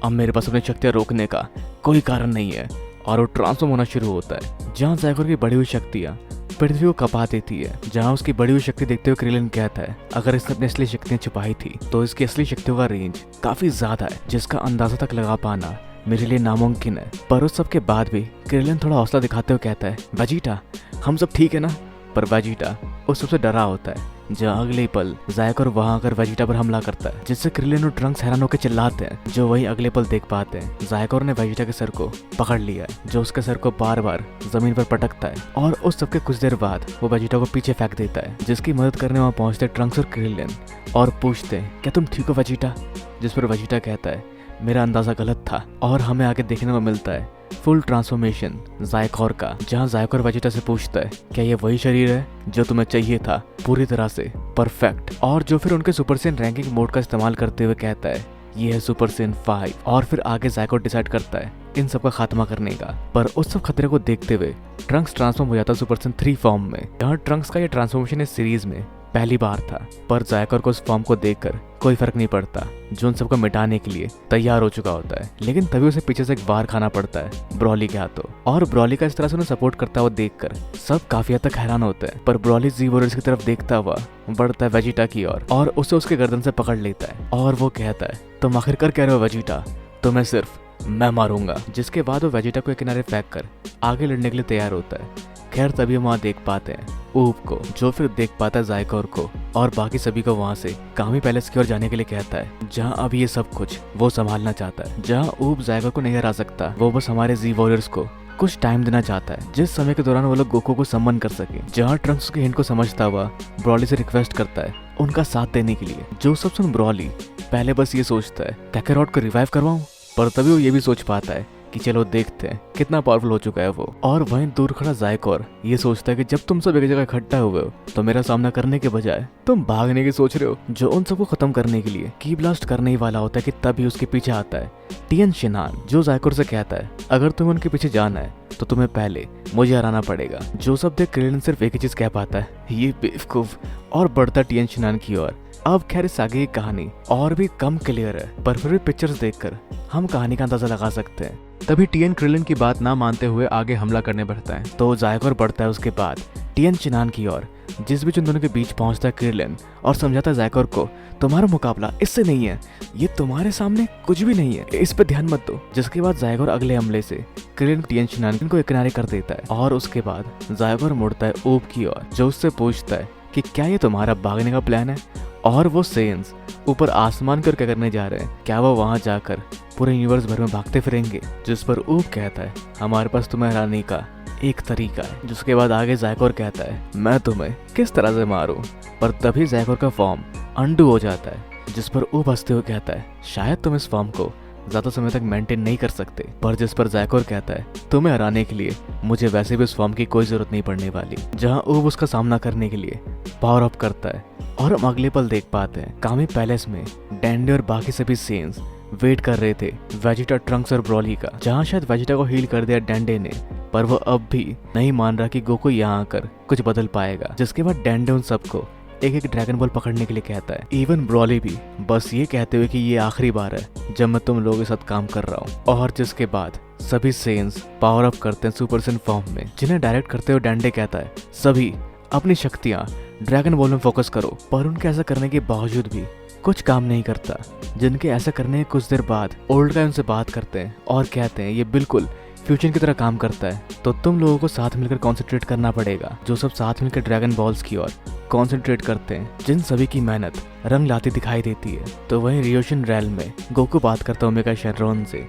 अब मेरे पास अपनी शक्तियाँ रोकने का कोई कारण नहीं है। और वो ट्रांसफॉर्म होना शुरू होता है। जहाँ ज़ाइकोर की बढ़ी हुई शक्तियाँ पृथ्वी को कपा देती है। जहाँ उसकी बढ़ी हुई शक्ति देखते हुए क्रिलिन कहता है अगर इसने अपनी असली शक्तियाँ छुपाई थी तो इसकी असली शक्तियों का रेंज काफी ज्यादा है, जिसका अंदाजा तक लगा पाना मेरे लिए नामुमकिन है। पर उस सब के बाद भी क्रिलिन थोड़ा हौसला दिखाते हुए कहता है वेजिटा हम सब ठीक है ना। पर वेजिटा उस सबसे डरा होता है। जहाँ अगले पल ज़ाइकोर वहां आकर वेजिटा पर हमला करता है, जिससे क्रिलिन और ट्रंक्स हैरान होकर चिल्लाते हैं। जो वही अगले पल देख पाते हैं ज़ाइकोर ने वेजिटा के सर को पकड़ लिया है, जो उसके सर को बार बार जमीन पर पटकता है। और उस सबके कुछ देर बाद वो वेजिटा को पीछे फेंक देता है, जिसकी मदद करने वहाँ पहुंचते ट्रंक्स और क्रिलिन और पूछते हैं क्या तुम ठीक हो वेजिटा। जिस पर वेजिटा कहता है मेरा अंदाजा गलत था। और हमें आगे देखने को मिलता है फुल ट्रांसफॉर्मेशन ज़ाइकोर का, जहाँ ज़ाइकोर वेजिटा से पूछता है क्या ये वही शरीर है जो तुम्हें चाहिए था, पूरी तरह से परफेक्ट। और जो फिर उनके सुपर सैयन रैंकिंग मोड का इस्तेमाल करते हुए कहता है ये है सुपर सैयन 5। और फिर आगे ज़ाइकोर डिसाइड करता है इन सब का खात्मा करने का। पर उस सब खतरे को देखते हुए ट्रंक्स ट्रांसफॉर्म हो जाता है सुपर सैयन 3 फॉर्म में। जहाँ ट्रंक्स का ये ट्रांसफॉर्मेशन इस सीरीज में पहली बार था। पर ज़ाइकोर को उस फॉर्म को देखकर कोई फर्क नहीं पड़ता, जो उन सबको मिटाने के लिए तैयार हो चुका होता है। लेकिन तभी उसे पीछे से एक वार खाना पड़ता है ब्रॉली के हाथों। और ब्रॉली का इस तरह से उन्हें सपोर्ट करता हुआ देखकर सब काफी हद तक हैरान होते हैं। पर ब्रॉली जी वॉरियर्स की तरफ देखता हुआ बढ़ता है वेजिटा की ओर और उसे उसके गर्दन से पकड़ लेता है। और वो कहता है तुम आखिर कर कह रहे हो वेजिटा, तो मैं सिर्फ मैं मारूंगा। जिसके बाद वो वेजिटा को एक किनारे फेंक कर आगे लड़ने के लिए तैयार होता है। खैर तभी हम वहाँ देख पाते हैं ऊब को, जो फिर देख पाता है ज़ाइकोर को और बाकी सभी को वहाँ से कामी पैलेस की ओर जाने के लिए कहता है, जहाँ अब ये सब कुछ वो संभालना चाहता है। जहाँ ऊब ज़ाइकोर को नहीं हरा सकता, वो बस हमारे जी वॉरियर्स को कुछ टाइम देना चाहता है, जिस समय के दौरान वो लोग गोकू को सम्मन कर सके। जहाँ ट्रंक्स के हिंट को समझता हुआ ब्रॉली से रिक्वेस्ट करता है उनका साथ देने के लिए। जो सब सुन ब्रॉली पहले बस ये सोचता है कैकेरॉट को रिवाइव करवाऊं, पर तभी वो ये भी सोच पाता है कि चलो देखते हैं कितना पावरफुल हो चुका है वो। और वहीं दूर खड़ा ज़ाइकोर ये सोचता है कि जब तुम सब एक जगह इकट्ठा हुए हो तो मेरा सामना करने के बजाय तुम भागने की सोच रहे हो। जो उन सबको खत्म करने के लिए की ब्लास्ट करने ही वाला होता है कि तभी उसके पीछे आता है टियन शिनहान, जो ज़ाइकोर से कहता है अगर तुम्हें उनके पीछे जाना है तो तुम्हें पहले मुझे हराना पड़ेगा। जो सब देख क्रिलिन सिर्फ एक ही चीज कह पाता है ये बेवकूफ, और बढ़ता टियन शिनहान की ओर अब खैर इस आगे की कहानी और भी कम क्लियर है, पर फिर भी पिक्चर्स देखकर हम कहानी का अंदाजा लगा सकते हैं। तभी टियन क्रिलिन की बात ना मानते हुए आगे हमला करने बढ़ता है। तो जायकोर बढ़ता है उसके बाद टियन चिनान की ओर, जिस बीच उन दोनों के बीच पहुंचता है क्रिलिन और समझाता है जायकोर को, तुम्हारा मुकाबला इससे नहीं है, ये तुम्हारे सामने कुछ भी नहीं है, इस पे ध्यान मत दो। जिसके बाद जायकोर अगले हमले से क्रिलिन टियन चिनान को एक किनारे कर देता है और उसके बाद जायकोर मुड़ता है ओब की ओर, जो उससे पूछता है कि क्या ये तुम्हारा भागने का प्लान है। और वो सेंस ऊपर आसमान कर क्या करने जा रहे हैं, क्या वो वहां जाकर पूरे यूनिवर्स भर में भागते फिरेंगे। जिस पर ओब कहता है हमारे पास तुम्हें हराने का एक तरीका है। जिसके बाद आगे जायकोर कहता है मैं तुम्हें किस तरह से मारूं, पर तभी जायकोर का फॉर्म अंडू हो जाता है। जिस पर ओब हंसते हुए कहता है शायद तुम इस फॉर्म को ज्यादा समय तक मेंटेन नहीं कर सकते। पर जिस पर जायकोर कहता है तुम्हें हराने के लिए मुझे वैसे भी उस फॉर्म की कोई जरूरत नहीं पड़ने वाली। जहां ओब उसका सामना करने के लिए पावर अप करता है और हम अगले पल देख पाते हैं कामी पैलेस में डेंडे और बाकी सभी सेंस वेट कर रहे थे वेजिटा, ट्रंक्स और ब्रॉली का। जहां शायद वेजिटा को हील कर दिया डेंडे ने, पर वो अब भी नहीं मान रहा कि गोकू यहाँ आकर कुछ बदल पाएगा। जिसके बाद डेंडे उन सबको एक एक ड्रैगन बॉल पकड़ने के लिए कहता है, इवन ब्रॉली भी, बस ये कहते हुए कि ये आखिरी बार है जब मैं तुम लोगों के साथ काम कर रहा हूँ। और जिसके बाद सभी सेंस पावर अप करते हैं सुपर सेन फॉर्म में, जिन्हें डायरेक्ट करते हुए डेंडे कहता है सभी अपनी शक्तियाँ ड्रैगन बॉल में फोकस करो। पर उनके ऐसा करने के बावजूद भी कुछ काम नहीं करता। जिनके ऐसा करने के कुछ देर बाद ओल्ड गाय उनसे बात करते हैं और कहते हैं ये बिल्कुल फ्यूचर की तरह काम करता है, तो तुम लोगों को साथ मिलकर कॉन्सेंट्रेट करना पड़ेगा। जो सब साथ मिलकर ड्रैगन बॉल्स की ओर कॉन्सेंट्रेट करते हैं, जिन सभी की मेहनत रंग लाती दिखाई देती है। तो वहीं रियोशन रैल में गोकू बात करता है ओमेगा शेनरॉन से,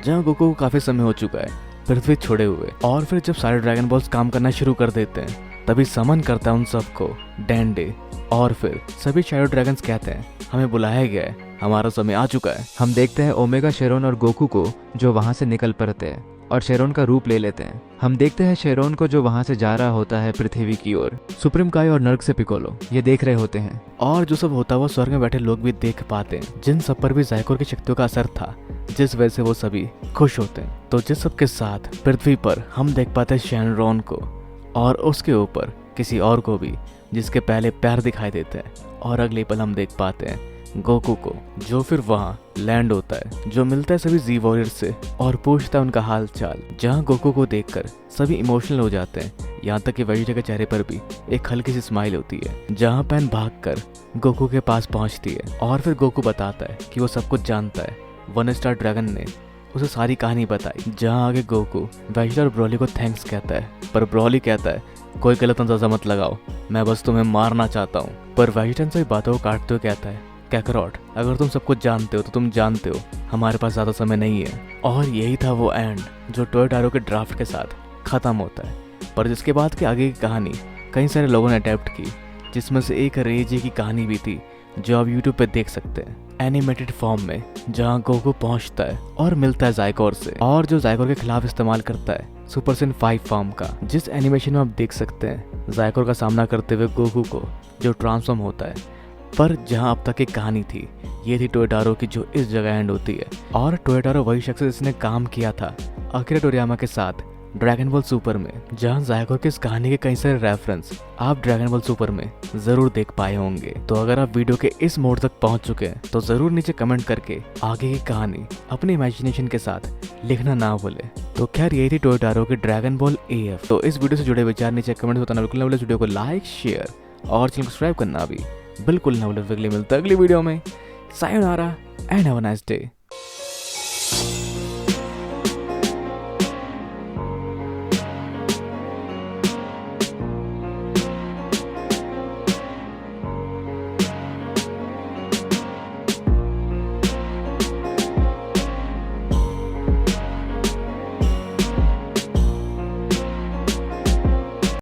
जहाँ गोकू को काफी समय हो चुका है पृथ्वी छोड़े हुए। और फिर जब सारे ड्रैगन बॉल्स काम करना शुरू कर देते हैं, तभी समन करता है उन सबको डेंडे। और फिर सभी शैडो ड्रैगन्स कहते हैं हमें बुलाया गया है, हमारा समय आ चुका है। हम देखते हैं ओमेगा शेरोन और गोकू को जो वहां से निकल पड़ते हैं और शेरोन का रूप ले लेते हैं। हम देखते हैं शेरोन को जो वहां से जा रहा होता है पृथ्वी की ओर। सुप्रीम काय और नर्क से पिकोलो ये देख रहे होते हैं। और जो सब होता हुआ स्वर्ग में बैठे लोग भी देख पाते हैं, जिन सब पर भी जायकोर की शक्तियों का असर था, जिस वजह से वो सभी खुश होते हैं। तो जिस सब के साथ पृथ्वी पर हम देख पाते हैं शेनरॉन को, और उसके ऊपर किसी और को भी जिसके पहले पैर दिखाई देते हैं। और अगले पल हम देख पाते हैं गोकू को, जो फिर वहाँ लैंड होता है, जो मिलता है सभी जी वॉरियर से और पूछता है उनका हाल चाल। जहाँ गोकू को देखकर सभी इमोशनल हो जाते हैं, यहाँ तक कि वेजिटा के चेहरे पर भी एक हल्की सी स्माइल होती है। जहाँ पैन भागकर गोकू के पास पहुँचती है और फिर गोकू बताता है कि वो सब कुछ जानता है। वन स्टार ड्रैगन ने उसे सारी कहानी बताई। जहाँ आगे गोकू वेजिटा और ब्रॉली को थैंक्स कहता है, पर ब्रॉली कहता है कोई गलत अंदाजा मत लगाओ, मैं बस तुम्हें मारना चाहता हूँ। पर वेजिटा इन सभी बातों को काटते हुए कहता है कैकरॉट, अगर तुम सब कुछ जानते हो तो तुम जानते हो हमारे पास ज्यादा समय नहीं है। और यही था वो एंड जो टोयोटारो के ड्राफ्ट के साथ खत्म होता है। पर जिसके बाद की आगे की कहानी कई सारे लोगों ने अडेप्ट की, जिसमें से एक रेजे की कहानी भी थी जो आप यूट्यूब पे देख सकते हैं एनिमेटेड फॉर्म में, जहाँ गोकू पहुंचता है और मिलता है जायकोर से, और जो जायकोर के खिलाफ इस्तेमाल करता है सुपर सेन 5 फॉर्म का। जिस एनिमेशन में आप देख सकते हैं जायकोर का सामना करते हुए गोकू को जो ट्रांसफॉर्म होता है। पर जहां अब तक एक कहानी थी, ये थी टोयोटारो की, जो इस जगह एंड होती है। और टोयोटारो वही शख्स है जिसने काम किया था अकिरा टोरियामा के साथ ड्रैगन बॉल सुपर में, जहां जायकोर की इस कहानी के कई सारे रेफरेंस आप ड्रैगन बॉल सुपर में जरूर देख पाए होंगे। तो अगर आप वीडियो के इस मोड़ तक पहुंच चुके हैं तो जरूर नीचे कमेंट करके आगे की कहानी अपने इमेजिनेशन के साथ लिखना ना भूले। तो खैर यही थी टोयोटारो की ड्रैगन बॉल AF। तो इस वीडियो से जुड़े विचार नीचे कमेंट में बताना बिल्कुल ना भूले। वीडियो को लाइक, शेयर और चैनल को सब्सक्राइब करना भी बिल्कुल ना भूले। अगली मिलता है अगली वीडियो में। Sayonara and have a nice day.